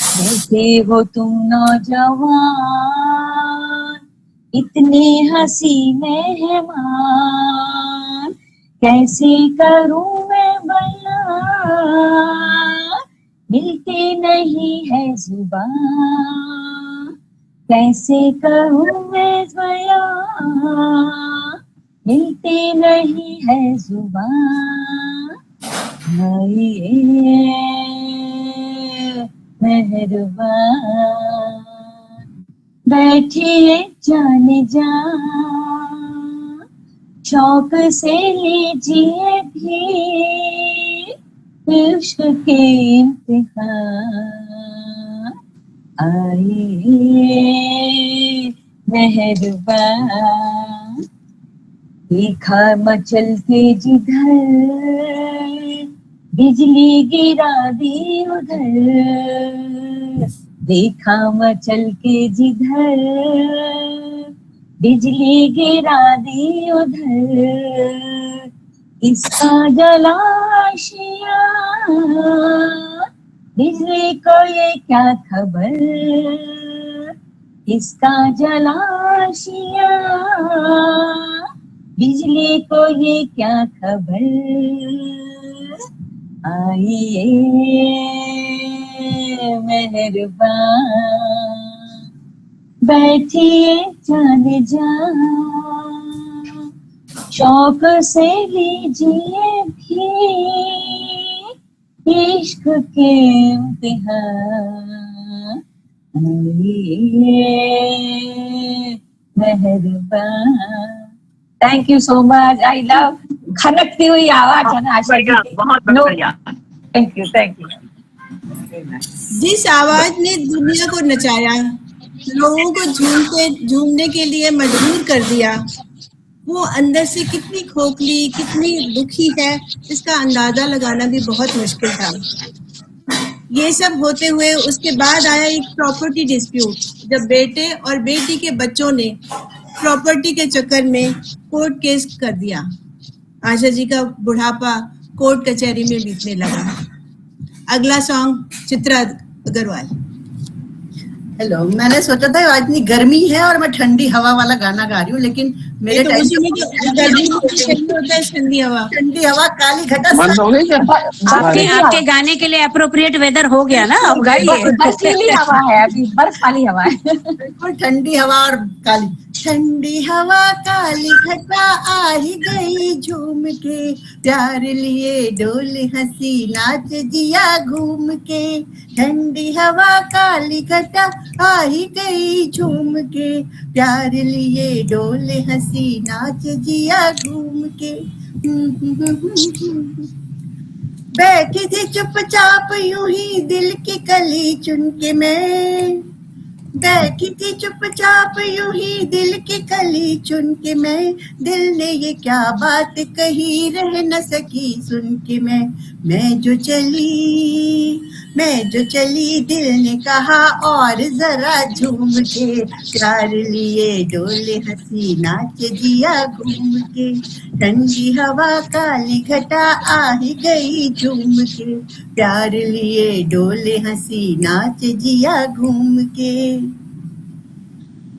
कैसे हो तुम नौजवान इतने हंसी मेहमान कैसे करूं मैं बयान मिलती नहीं है जुबान कैसे करूं मैं बयान मिलती नहीं है जुबान आइए मेहरबान बैठिए जाने जा शौक से लीजिए भी इश्क के इम्तिहान आइए मेहरबान देखा मचल के जिधर बिजली गिरा दी उधर देखा मचल के जिधर बिजली गिरा दी उधर इसका जलाशिया बिजली को ये क्या खबर इसका जलाशिया बिजली को ये क्या खबर आइए मेहरबान बैठिए जाने जा शौक से लीजिए भी इश्क के इम्तिहान आइए मेहरबान। Thank you so much. I love खनकती हुई आवाज है ना आशा जी की। बहुत नो बढ़िया। Thank you thank you. जिस आवाज ने दुनिया को नचाया, लोगों को झूमने के लिए मजबूर कर दिया, वो अंदर से कितनी खोखली, कितनी दुखी है, इसका अंदाजा लगाना भी बहुत मुश्किल था। ये सब होते हुए उसके बाद आया एक प्रॉपर्टी डिस्प्यूट, जब बेटे और बेटी के बच्चों ने प्रॉपर्टी के चक्कर में कोर्ट केस कर दिया। आशा जी का बुढ़ापा कोर्ट कचहरी में बीतने लगा। अगला सॉन्ग चित्रा अग्रवाल। हेलो, मैंने सोचा था आज इतनी गर्मी है और मैं ठंडी हवा वाला गाना गा रही हूँ, लेकिन मेरे तो टाइम उसी में तो गर्मी में चाहिए होता है ठंडी हवा काली घटा बंद हो गई क्या? आपके गाने के लिए अप्रोप्रिएट वेदर हो गया ना, अब गाइए। बर्फीली हवा है, अभी बर्फ वाली हवा है। बिल्कुल ठंडी हवा और काली। ठंडी हवा काली घटा आ ही गई झूम के, प्यार लिए डोल हंसी नाच जिया घूम के। ठंडी हवा काली घटा आ ही गई झूम के, प्यार लिए डोल हंसी नाच जिया घूम के। बैठी थी चुपचाप यूं ही दिल की कली चुन के, मैं बैठी थी चुपचाप यूं ही दिल की कली चुन के। मैं दिल ने ये क्या बात कही रह न सकी सुन के। मैं जो चली दिल ने कहा और जरा झूम के, प्यार लिए डोले हंसी नाच जिया घूम के। ठंडी हवा काली घटा आ ही गई झूम के, प्यार लिए डोले हंसी नाच जिया घूम के।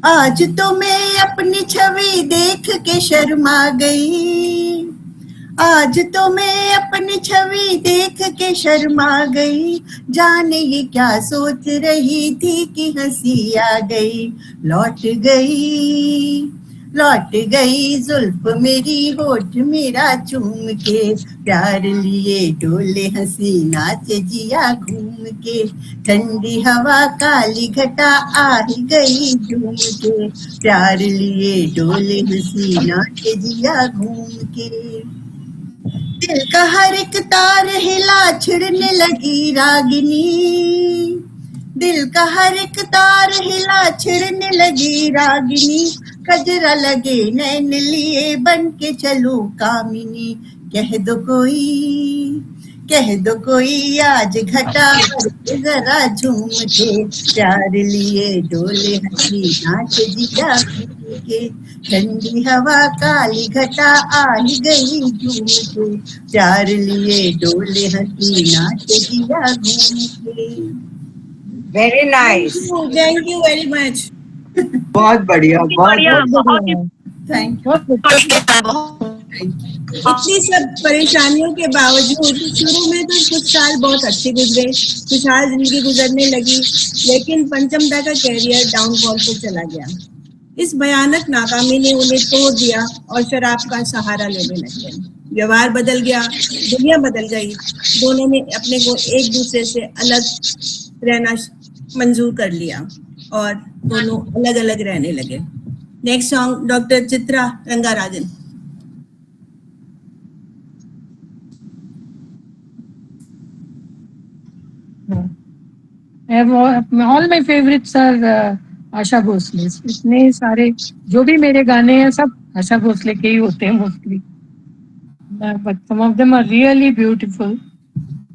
आज तो मैं अपनी छवि देख के शर्मा गई, आज तो मैं अपनी छवि देख के शर्मा गई। जाने ये क्या सोच रही थी कि हंसी आ गई। लौट गई जुल्फ मेरी होठ मेरा चूम के, प्यार लिए डोले हंसी नाच जिया घूम के। ठंडी हवा काली घटा आ ही गई झूम के, प्यार लिए डोले हंसी नाच जिया घूम के। दिल का हर एक तार हिला छिड़ने लगी रागिनी, दिल का हर एक तार हिला छिड़ने लगी रागिनी। कजरा लगे नैन लिए बन के चलूं कामिनी। कह दो कोई आज घटा जरा झूम के, प्यार लिए डोले हंसी नाच जिया घूम के। ठंडी हवा काली घटा आ ही गई झूम के, प्यार लिए डोले हंसी नाच जिया घूम के। Very nice. Thank you very much. बहुत बढ़िया, बहुत थैंक यू। इतनी सब परेशानियों के बावजूद शुरू में तो कुछ साल बहुत अच्छे गुजरे, खुशहाल जिंदगी गुजरने लगी, लेकिन पंचमदा का कैरियर डाउनफॉल पर चला गया। इस भयानक नाकामी ने उन्हें तोड़ दिया और शराब का सहारा लेने लगे। व्यवहार बदल गया, दुनिया बदल गई। दोनों ने अपने को एक दूसरे से अलग रहना मंजूर कर लिया और दोनों अलग अलग रहने लगे। Next song doctor Chitra Rangarajan. All my favourites are Asha Bhosle. इतने सारे जो भी मेरे गाने हैं सब आशा भोसले के ही होते हैं mostly, but some of them are really beautiful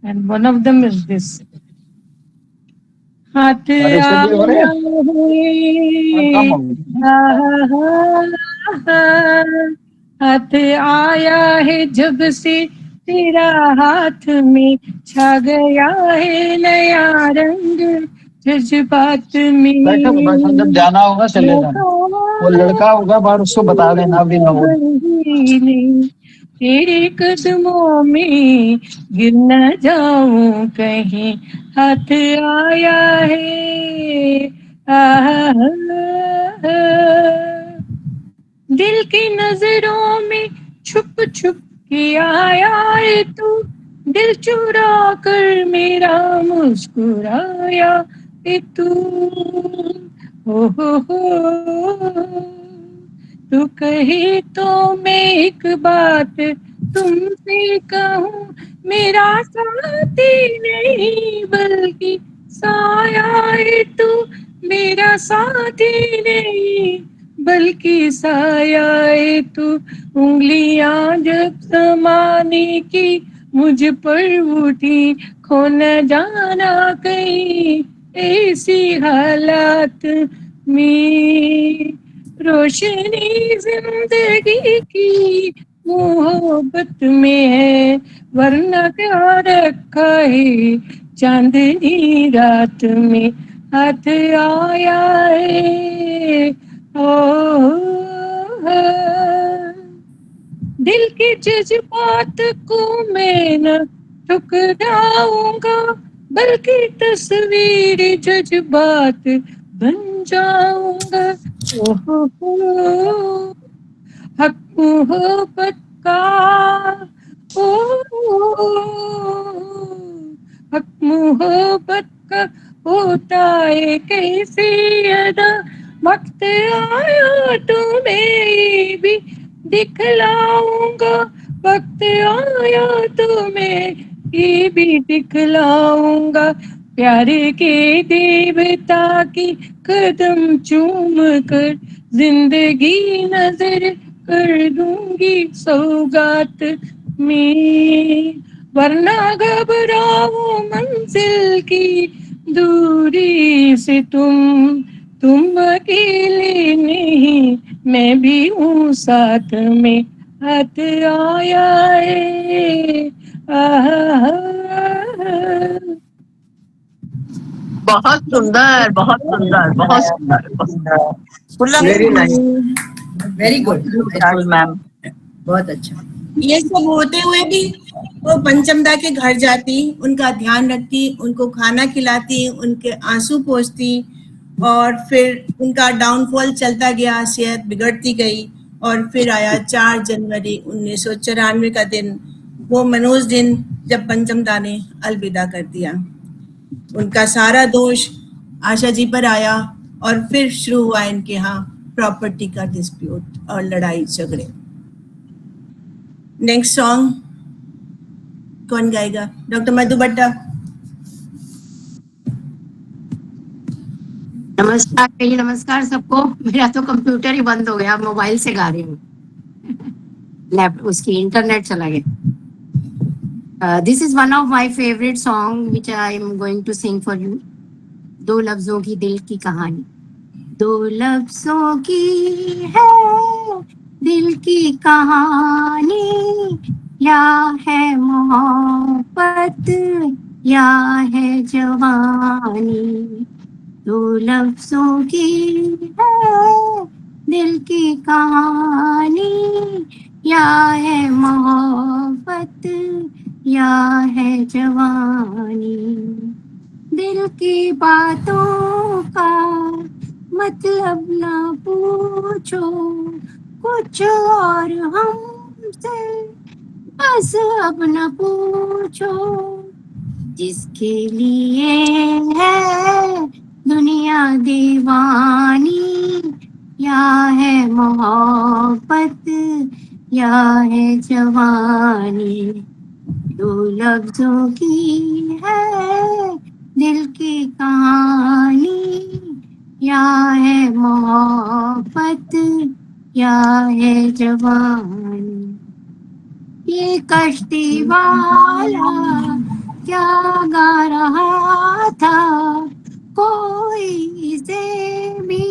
and one of them is this. हाथ आया है जब से तेरा हाथ में, छा गया है नया रंग जज्बात में। बैठो, जब जाना होगा चले जाना। वो लड़का होगा बाहर, उसको बता देना अभी ना हो। तेरे कदमों में गिर न जाऊं कहीं, हाथ आया है दिल की नजरों में छुप छुप के आया है तू, दिल चुरा कर मेरा मुस्कुराया है तू। हो कहे तो मैं एक बात तुमसे कहूँ, मेरा साथी नहीं बल्कि साया है तू, मेरा साथी नहीं बल्कि साया है तू। उंगलियां जब समाने की मुझ पर उठी, खो न जाना कहीं ऐसी हालात में। रोशनी जिंदगी की मोहब्बत में है, वरना क्या रखा है चांदनी रात में हाथ आया है। दिल के जज्बात को मैं न ठुकराऊंगा, बल्कि तस्वीर जज्बात बन जाऊंगा। ओहो हक मोहब्बत का, हक मोहब्बत का होता है कैसे अदा, वक्त आया तो मैं भी दिखलाऊंगा, वक्त आया तो मैं ये भी दिखलाऊंगा। प्यार के देवता की कदम चूम कर जिंदगी नजर कर दूंगी सौगात में, वरना घबराओ मंजिल की दूरी से तुम अकेले नहीं मैं भी हूँ साथ में हाथ आया है। बहुत सुंदर, बहुत सुंदर, बहुत सुंदर। Very nice, very good beautiful ma'am. बहुत अच्छा। ये सब होते हुए भी वो पंचमदा के घर जाती, उनका ध्यान रखती, उनको खाना खिलाती, उनके आंसू पोंछती, और फिर उनका डाउनफॉल चलता गया, सेहत बिगड़ती गई, और फिर आया 4 जनवरी 1994 का दिन, वो मनोज दिन जब पंचमदा ने अलविदा कर दिया। उनका सारा दोष आशा जी पर आया, और फिर शुरू हुआ इनके यहाँ प्रॉपर्टी का डिस्प्यूट और लड़ाई झगड़े। नेक्स्ट सॉन्ग कौन गाएगा? डॉक्टर मधु बट्टा। नमस्कार कहिए, नमस्कार सबको। मेरा तो कंप्यूटर ही बंद हो गया, मोबाइल से गा रही हूँ, लैपटॉप उसकी इंटरनेट चला गया। This is one of my favourite song which I am going to sing for you. 2 लफ्जों की दिल की कहानी। 2 लफ्जों की है दिल की कहानी, या है मोहब्बत या है जवानी। 2 लफ्जों की है दिल की कहानी, या है मोहब्बत या है जवानी। दिल की बातों का मतलब ना पूछो, कुछ और हमसे बस अब न पूछो। जिसके लिए है दुनिया दीवानी, या है मोहब्बत या है जवानी। 2 लफ्जों की है दिल की कहानी, या है मोहब्बत या है जवानी। ये कश्ती वाला क्या गा रहा था, कोई इसे भी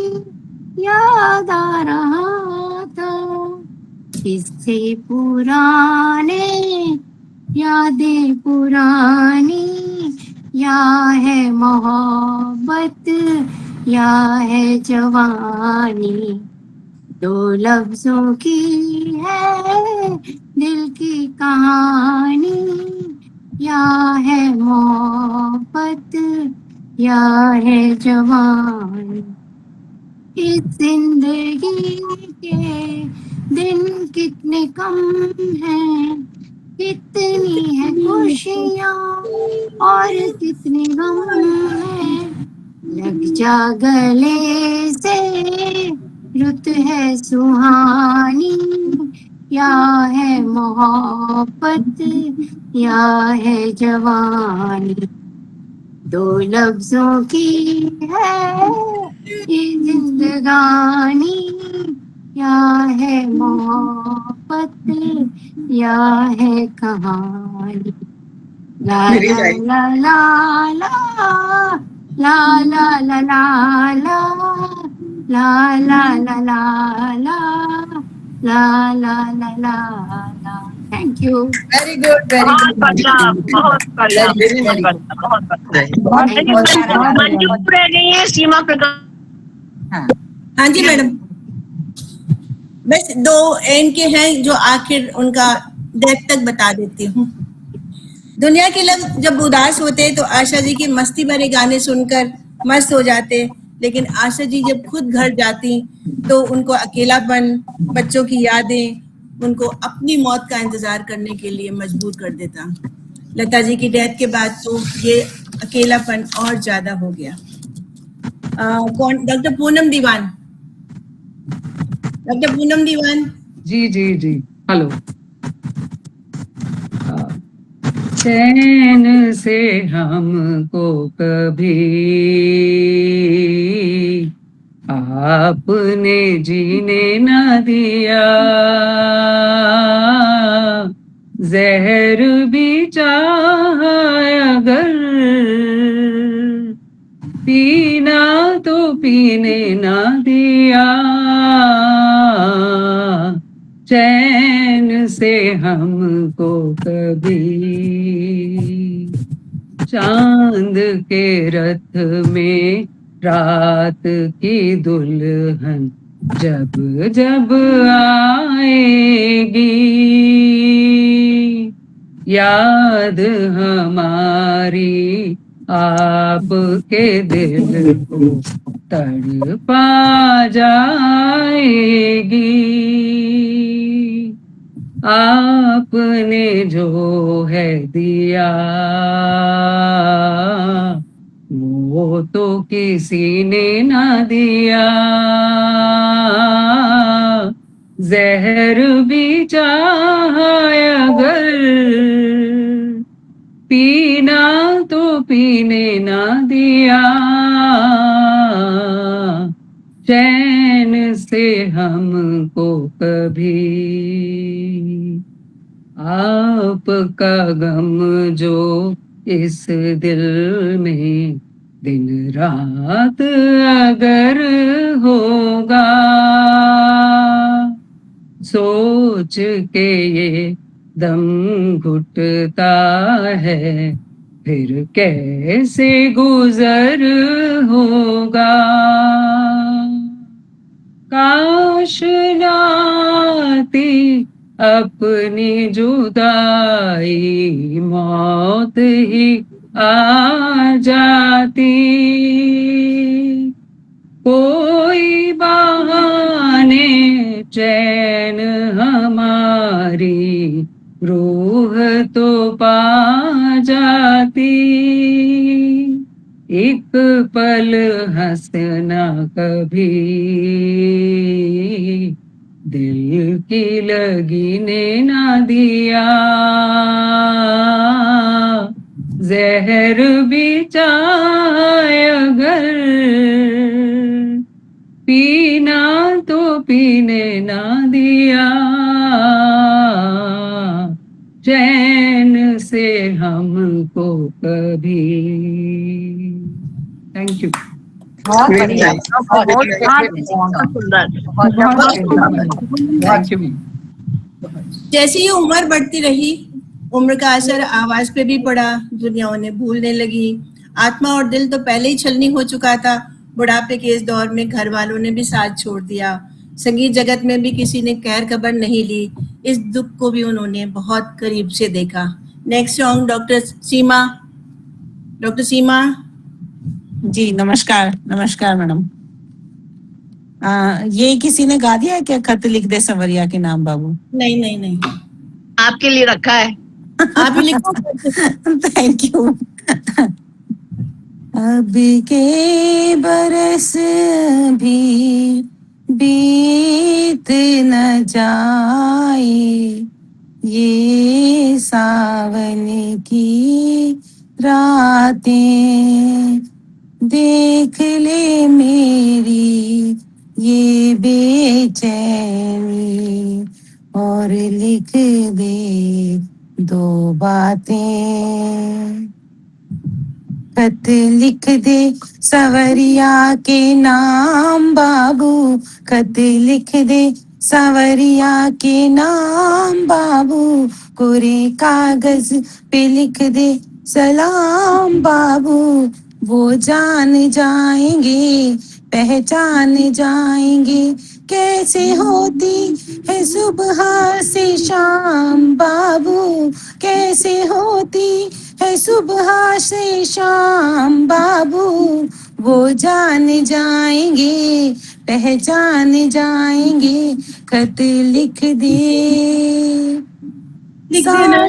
याद आ रहा था। किससे पुराने यादें पुरानी, या है मोहब्बत या है जवानी। 2 लफ्जों की है दिल की कहानी, या है मोहब्बत या है जवानी। इस जिंदगी के दिन कितने कम हैं, कितनी है खुशियाँ और कितने गम हैं। लग जा गले से रुत है सुहानी, या है मोहब्बत या है जवानी, दो लफ्जों की है ये जिंदगानी, या है मोहब्बत या है कहानी। ला ला ला ला ला ला ला ला ला ला ला ला ला ला ला ला ला ला। Thank you. Very good, very बहुत गुड। बढ़िया, बहुत बढ़िया, बहुत बढ़िया, बहुत बढ़िया। मंजूर रह गई है सीमा प्रकाश। हाँ जी मैडम, बस 2 एंड के हैं जो आखिर उनका डेथ तक बता देती हूँ। दुनिया के लोग जब उदास होते तो आशा जी के मस्ती भरे गाने सुनकर मस्त हो जाते, लेकिन आशा जी जब खुद घर जाती तो उनको अकेलापन, बच्चों की यादें उनको अपनी मौत का इंतजार करने के लिए मजबूर कर देता। लता जी की डेथ के बाद तो ये अकेलापन और ज्यादा हो गया। कौन? डॉक्टर पूनम दीवान। डॉक्टर पूनम दीवान। जी जी जी, हेलो। चैन से हमको कभी आपने जीने न दिया, जहर भी चाहा अगर पीना तो पीने ना दिया, चैन से हमको कभी चांद के रथ में रात की दुल्हन जब जब आएगी, याद हमारी आपके दिल को तड़पा जाएगी। आपने जो है दिया वो तो किसी ने ना दिया, जहर भी चाहा अगर पीना तो पीने ना दिया, चैन से हमको कभी। आपका गम जो इस दिल में दिन रात अगर होगा, सोच के ये दम घुटता है फिर कैसे गुजर होगा। काश नाती अपनी जुदाई मौत ही आ जाती, कोई बहाने चैन हमारी रूह तो पा जाती, एक पल हंसना कभी दिल की लगी ने ना दिया, जहर भी चाहे अगर पीना तो पीने ना दिया, चैन से हमको कभी। Thank you. बहुत बढ़िया, जैसे ही उम्र बढ़ती रही, उम्र का असर आवाज पे भी पड़ा, दुनिया उन्हें भूलने लगी। आत्मा और दिल तो पहले ही छलनी हो चुका था। बुढ़ापे के इस दौर में घर वालों ने भी साथ छोड़ दिया। संगीत जगत में भी किसी ने खैर खबर नहीं ली। इस दुख को भी उन्होंने बहुत करीब से देखा। नेक्स्ट सॉन्ग डॉक्टर सीमा। डॉक्टर सीमा जी नमस्कार। नमस्कार मैडम। ये किसी ने गा दिया है क्या, खत लिख दे संवरिया के नाम बाबू? नहीं नहीं नहीं, आपके लिए रखा है, आप ही लिखो। Thank you. अब के बरस भी बीत न जाए ये सावन की रातें, देख ले मेरी ये बेचैनी और लिख दे दो बातें। खत लिख दे सवरिया के नाम बाबू, खत लिख दे सवरिया के नाम बाबू, कोरे कागज पे लिख दे सलाम बाबू। वो जान जाएंगे पहचान जाएंगे कैसे होती है सुबह से शाम बाबू, कैसे होती है सुबह से शाम बाबू। वो जान जाएंगे पहचान जाएंगे, खत लिख दे लिख देना।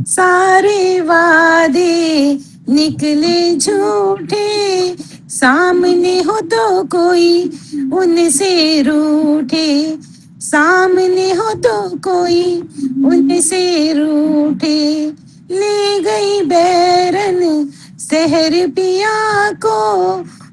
सारे वादे निकले झूठे, सामने हो तो कोई उनसे रूठे, सामने हो तो कोई उनसे रूठे। ले गई बैरन शहर पिया को,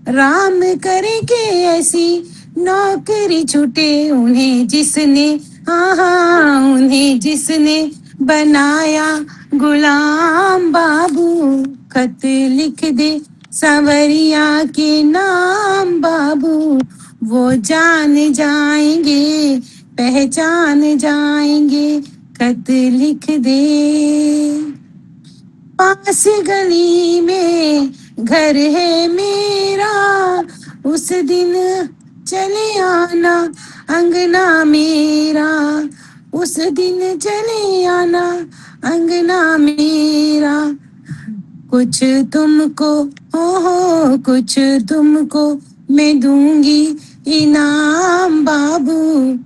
राम करे के ऐसी नौकरी छूटे उन्हें जिसने, हाँ उन्हें जिसने बनाया गुलाम बाबू। खत लिख दे सांवरिया के नाम बाबू, वो जान जाएंगे पहचान जाएंगे, खत लिख दे। पास गली में घर है मेरा, उस दिन चले आना अंगना मेरा, उस दिन चले आना अंगना मेरा। कुछ तुमको हो कुछ तुमको मैं दूंगी इनाम बाबू,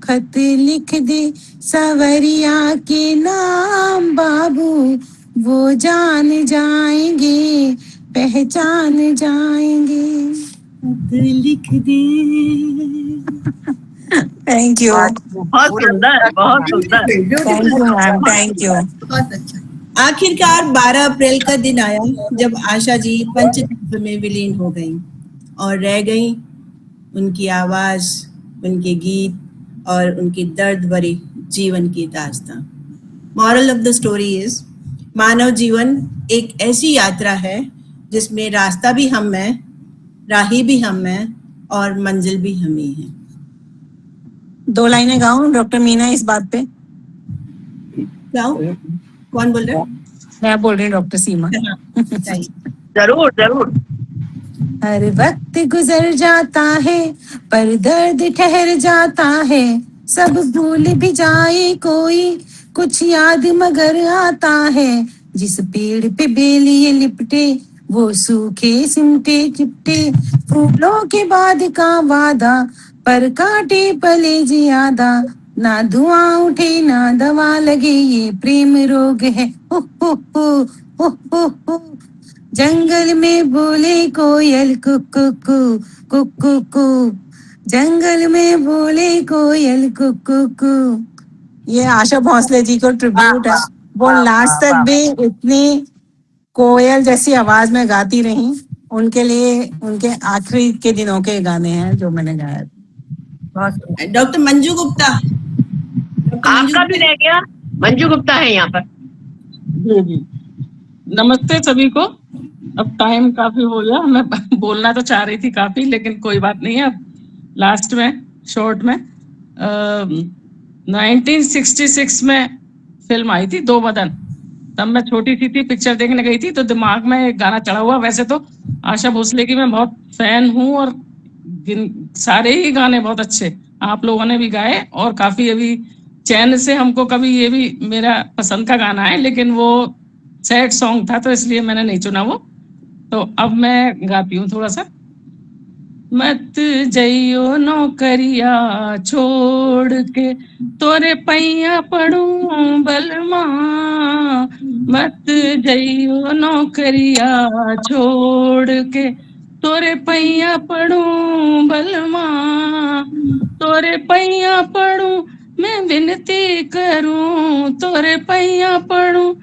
खत लिख दे सवरिया के नाम बाबू। वो जान जाएंगे पहचान जाएंगे, खत लिख दे। Thank you. बहुत सुंदर, बहुत सुंदर। Thank you ma'am, thank you. बहुत अच्छा। आखिरकार 12 अप्रैल का दिन आया जब आशा जी पंचतत्व में विलीन हो गई और रह गई उनकी आवाज, उनके गीत और उनकी दर्द भरी जीवन की दास्तां। Moral of the story is, मानव जीवन एक ऐसी यात्रा है जिसमें रास्ता भी हम हैं, राही भी हम हैं और मंजिल भी हम ही हैं। 2 लाइनें गाऊं डॉक्टर मीना इस बात पे? गाऊं? कौन बोल रहा है? मैं बोल रही हूँ डॉक्टर सीमा। जरूर जरूर। हर वक्त गुजर जाता है पर दर्द ठहर जाता है, सब भूल भी जाए कोई कुछ याद मगर आता है। जिस पेड़ पे बेलिए लिपटे वो सूखे सिमटे चिपटे, फूलों के बाद का वादा पर काटे पले ज्यादा। ना धुआं उठे ना दवा लगे ये प्रेम रोग है, हो हो हो हो हो हो। जंगल में बोले कोयल कुकु कु कुकु कु, जंगल में बोले कोयल कुकु कु। ये आशा भोसले जी को ट्रिब्यूट है। वो लास्ट तक भी इतनी कोयल जैसी आवाज में गाती रही, उनके लिए उनके आखिरी के दिनों के गाने हैं जो मैंने गाया। डॉक्टर मंजू गुप्ता, आपका भी रह गया। मंजू गुप्ता है यहाँ पर। जी जी, नमस्ते सभी को। अब टाइम काफी हो गया, मैं बोलना तो चाह रही थी काफी, लेकिन कोई बात नहीं है। अब लास्ट में शॉर्ट में 1966 में फिल्म आई थी दो बदन, तब मैं छोटी सी थी, पिक्चर देखने गई थी तो दिमाग में एक गाना चढ़ा हुआ। वैसे तो आशा भोसले की मैं बहुत फैन हूँ और सारे ही गाने बहुत अच्छे आप लोगों ने भी गाए और काफी अभी चैन से हमको कभी, ये भी मेरा पसंद का गाना है लेकिन वो सैड सॉन्ग था तो इसलिए मैंने नहीं चुना वो। तो अब मैं गाती हूँ थोड़ा सा। मत जइयो नौकरिया छोड़ के तोरे पैया पड़ूं बलमा, मत जइयो नौकरिया छोड़ के तोरे पैया पड़ूं बलमा, तोरे पैया पड़ूं मैं विनती करूं, तोरे पैया पड़ूं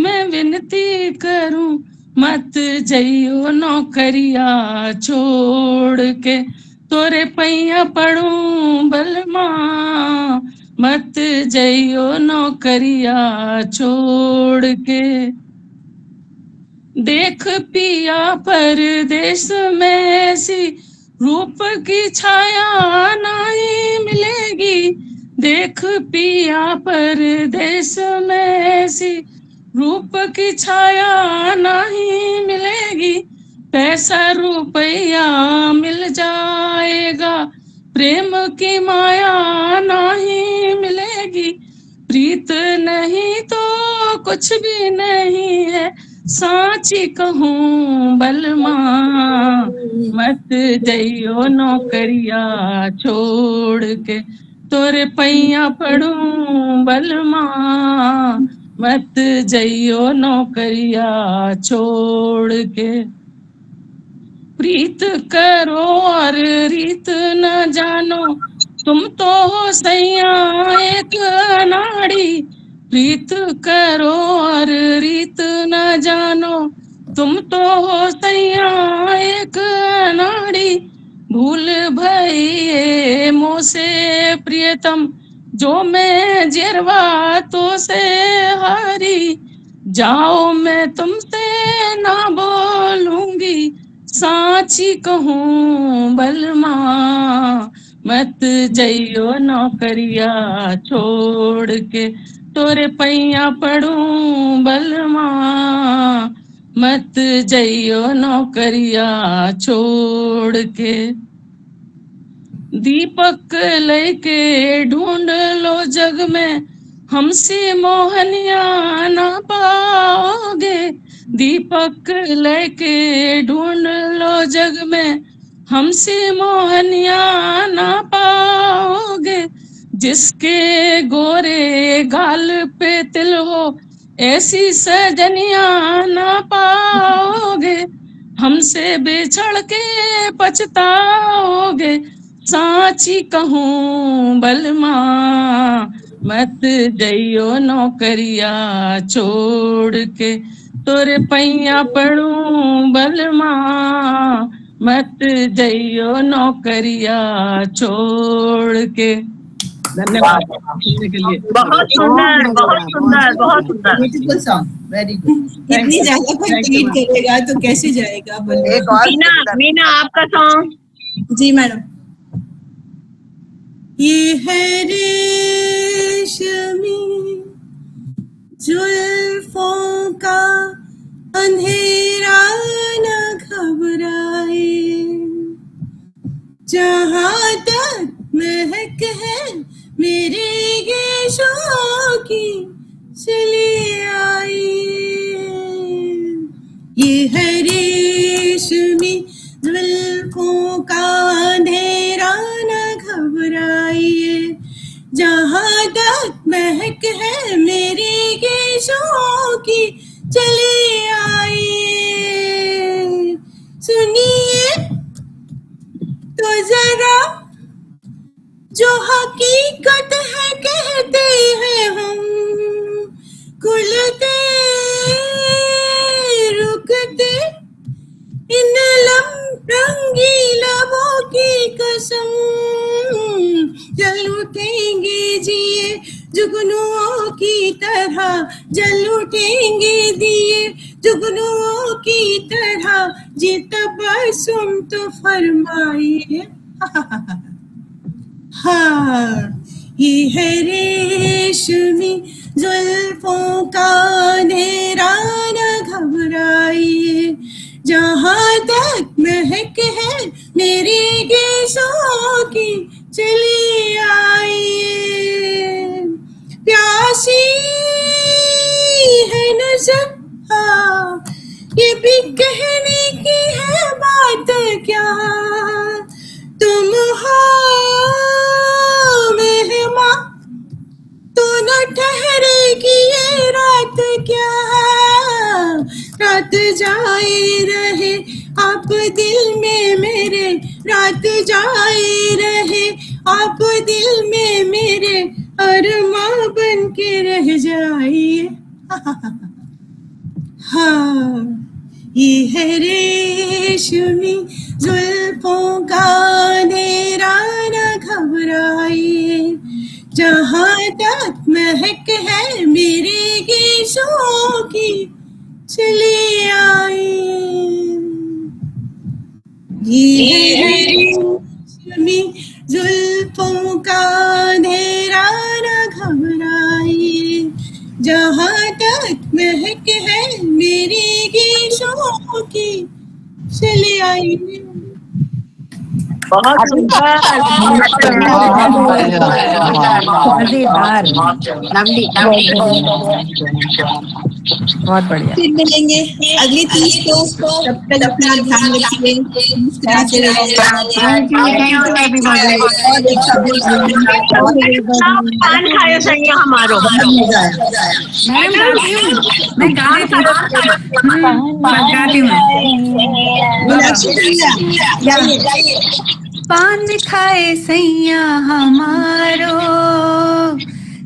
मैं विनती करूं, मत जइयो नौकरिया छोड़ के, तोरे पैया पड़ूं बलमा, मत जइयो नौकरिया छोड़ के। देख पिया परदेश में ऐसी रूप की छाया नहीं मिलेगी, देख पिया परदेश में ऐसी रूप की छाया नहीं मिलेगी, पैसा रुपया मिल जाएगा, प्रेम की माया नहीं मिलेगी, प्रीत नहीं तो कुछ भी नहीं है, साची कहूँ बलमा, मत जइयो नौकरिया छोड़ के, तोरे पैया पड़ूं बलमा, मत जइयो नौकरिया छोड़ के। प्रीत करो और रीत न जानो, तुम तो हो सैया एक अनाड़ी, प्रीत करो और रीत न जानो, तुम तो हो सैया एक अनाड़ी, भूल भई मोसे प्रियतम, जो मैं जिरवा तो से हारी, जाओ मैं तुमसे ना बोलूंगी, साची कहूँ बलमा, मत जइयो नौकरिया छोड़ के, तोरे पैया पड़ूं बलमा, मत जइयो नौकरिया छोड़ के। दीपक लेके ढूंढ लो जग में, हमसे मोहनिया ना पाओगे, दीपक लेके ढूंढ लो जग में, हमसे मोहनिया ना पाओगे, जिसके गोरे गाल पे तिल हो ऐसी सजनिया ना पाओगे, हमसे बिछड़ के पछताओगे, साची कहूँ बलमा, मत जइयो नौकरिया छोड़ के, तोरे पैया पड़ूं बलमा, मत जइयो नौकरिया छोड़ के। धन्यवाद सुनने के लिए। बहुत सुंदर, बहुत सुंदर, बहुत सुंदर। Beautiful song, very good. इतनी ज्यादा कोई तारीफ करेगा तो कैसे जाएगा? एक और मीना, मीना आपका सॉन्ग। जी मैडम। ये है रेशमी जुल्फों का अंधेरा न घबराए, जहाँ तक महक है मेरे गेशों की चली आई, ये है रेशमी जुल्फों का अंधेरा न घबराइए, जहाँ तक महक है मेरी गेशों की चली आई। सुनिए तो जरा जो हकीकत है कहते हैं हम, खुलते रुकते इन रंगी लबों की कसम, जल उठेंगे जिए जुगनुओं की तरह, जल उठेंगे दिए जुगनुओं की तरह, जी तबस्सुम तो फरमाइए। हाँ, ये है रेशमी जुल्फों का अंधेरा न घबराइए, जहाँ तक महक है मेरी गेशों की चली आइए। प्यासी है नजर, हाँ ये भी कहने की है बात क्या, तुम हो मेहमान तो न ठहरेगी ये रात क्या, रात जाए रहे आप दिल में मेरे रात जाए रहे, आप दिल में मेरे अरमां बन के रह जाइए। हाँ, ये है रेशमी जुल्फों का अंधेरा, न घबराइए, जहाँ तक महक है मेरे गीतों की चली आई। ये है रेशमी जुल्फों का अंधेरा, न घबराइए, जहाँ तक महक है मेरी गीतों की चली आई। बहुत सुंदर, मजेदार, लवली, बहुत बढ़िया। फिर मिलेंगे अगली 30 को। तब तक अपना ध्यान रखिए, मुस्कुराते रहिए। पान खायो सही हमारो। मैं गाती हूँ। पान खाए सैया हमारो,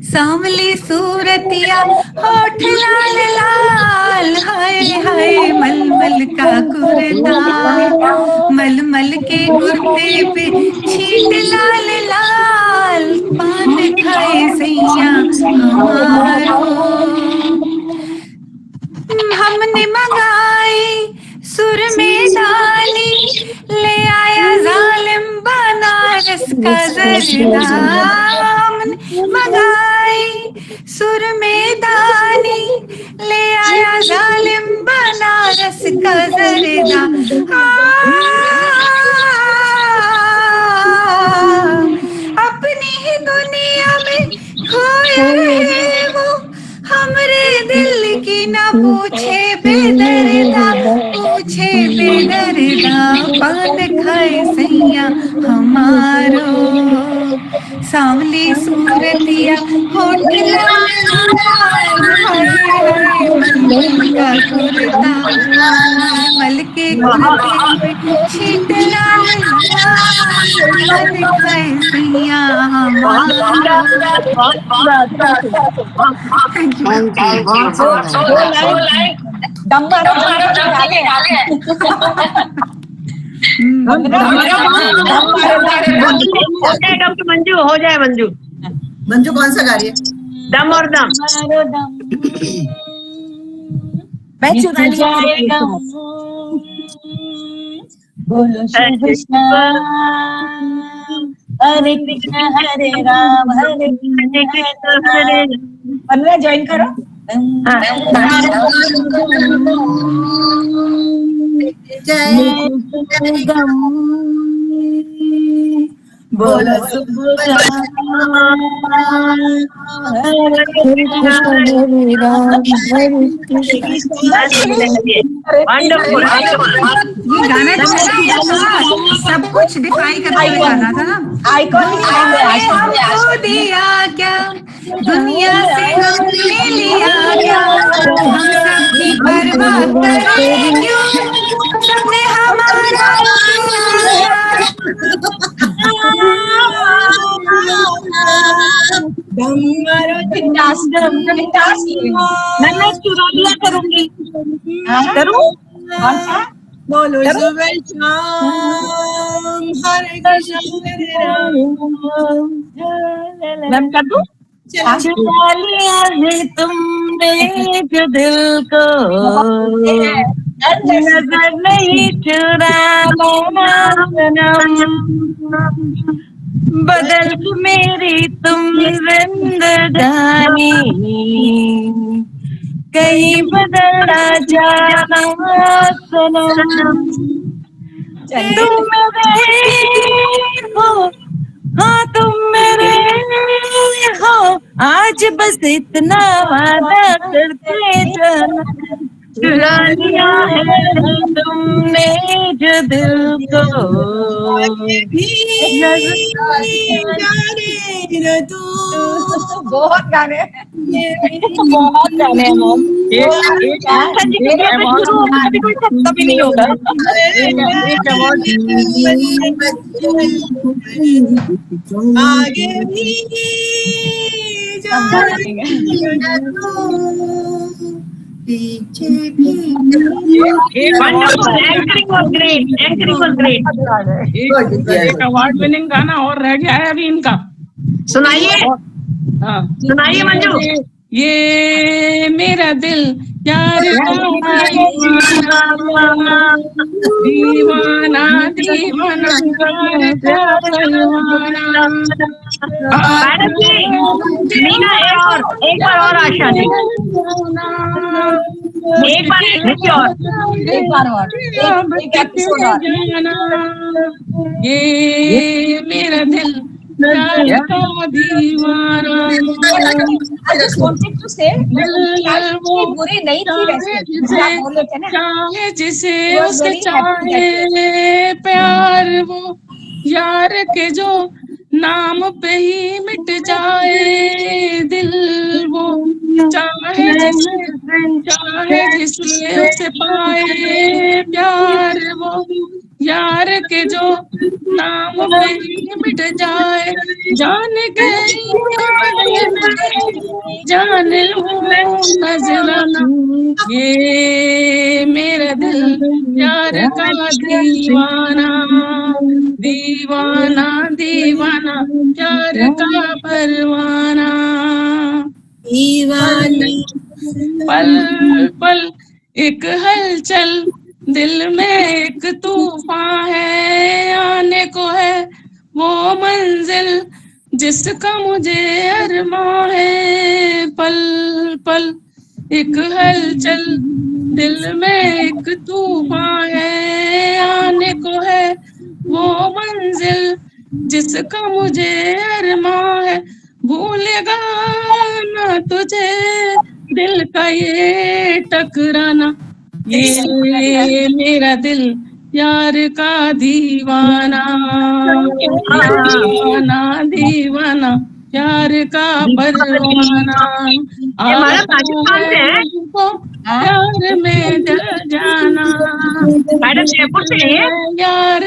सांवली सूरतिया, होठ लाल लाल, हाय हाय मलमल का कुर्ता, मलमल के कुर्ते पे छींट लाल लाल, पान खाए सैया हमारो। हमने मंगाई सुर में दानी, ले आया जालिम बनारस का जरदा। हमने मंगाई सुर में दानी, ले आया जालिम बनारस का जरदा। अपनी ही दुनिया में खोया रहे वो, हमरे दिल की ना पूछे बेदर्दा, पूछे बेदर्दा, पान खाए सैया हमारो, सांवली सूरतिया, होठ लाल लाल, हाय मलमल का कुर्ता, मलमल के कुर्ते पे छींट लाल लाल, पान खाए सैया हमारो। दम मारो डाले। डॉक्टर मंजू हो जाए। मंजू मंजू कौन सा गा रही है? दम और दम। मैं चुरा लिया। बोलो शुभ शाम, हरे कृष्ण हरे राम, हरे कृष्ण हरे राम। 15 ज्वाइन करो। बोलो शुभ शाम, हरे कृष्ण हरे राम, हरे ये गाना सब कुछ डिफाइन करते हुए गाना था ना। हमको दिया क्या दुनिया से हमने लिया क्या, हम सबकी परवाह करें क्यों, सबने हमारा मैं चुरा लिया करूंगी। करूं? कौन सा? बोलो शुभ शाम, हरे कृष्ण हरे राम। मैं कर दूं? चुरा लिया है तुमने जो दिल को, नजर नहीं चुराना सनम, बदल मेरी तुम जिंदगानी, कहीं बदलना जाना सनम। तुम मेरे हो, हाँ तुम मेरे हो, आज बस इतना वादा करते जाना, चुरा लिया है तुमने जो दिल को, बहुत गाने बहुत गाने हैं मैम। कभी नहीं होगा। एक अवार्ड आगे भी पीछे भी anchoring was great, anchoring was great. एक अवार्ड विनिंग गाना और रह गया है अभी इनका। सुनाइए, हाँ सुनाइए मंजू। ये मेरा दिल यार दीवाना दीवाना मैडम जी, मीना एक बार और आशा जी, एक बार और ये मेरा दिल प्यार का दीवाना बुरी नहीं थी वैसे, चाहे जिसे उसे चाहे प्यार, वो यार के जो नाम पे ही मिट जाए दिल, वो चाहे जिसे उसे पाए प्यार, वो यार के जो नाम पे ही मिट जाए, जान गई जान लूं नजराना, ये मेरा दिल प्यार का दीवाना दीवाना दीवाना प्यार का परवाना, दीवानी पल पल एक हलचल दिल में एक तूफान है, आने को है वो मंजिल जिसका मुझे अरमान है, पल पल एक हलचल दिल में एक तूफान है, आने को है वो मंजिल जिसका मुझे अरमान है, भूलेगा ना तुझे दिल का ये टकराना, ये मेरा दिल यार का दीवाना दीवाना दीवाना प्यार का परवाना, प्यार में जल जाना, मैडम जयपुर से है यार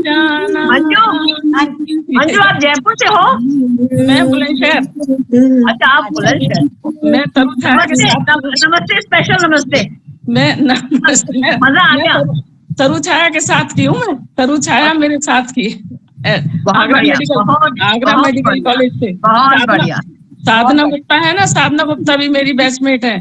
जाना। मंजू आप जयपुर से हो? मैं बुलंदशहर। अच्छा आप बुलंदशहर। मैं तरुछाया के साथ, नमस्ते, स्पेशल नमस्ते। मैं मजा आ गया। तरुछाया के साथ की हूँ मैं, तरुछाया मेरे साथ की आगरा मेडिकल कॉलेज से। बहुत बढ़िया। साधना गुप्ता है ना, साधना गुप्ता भी मेरी बैचमेट है।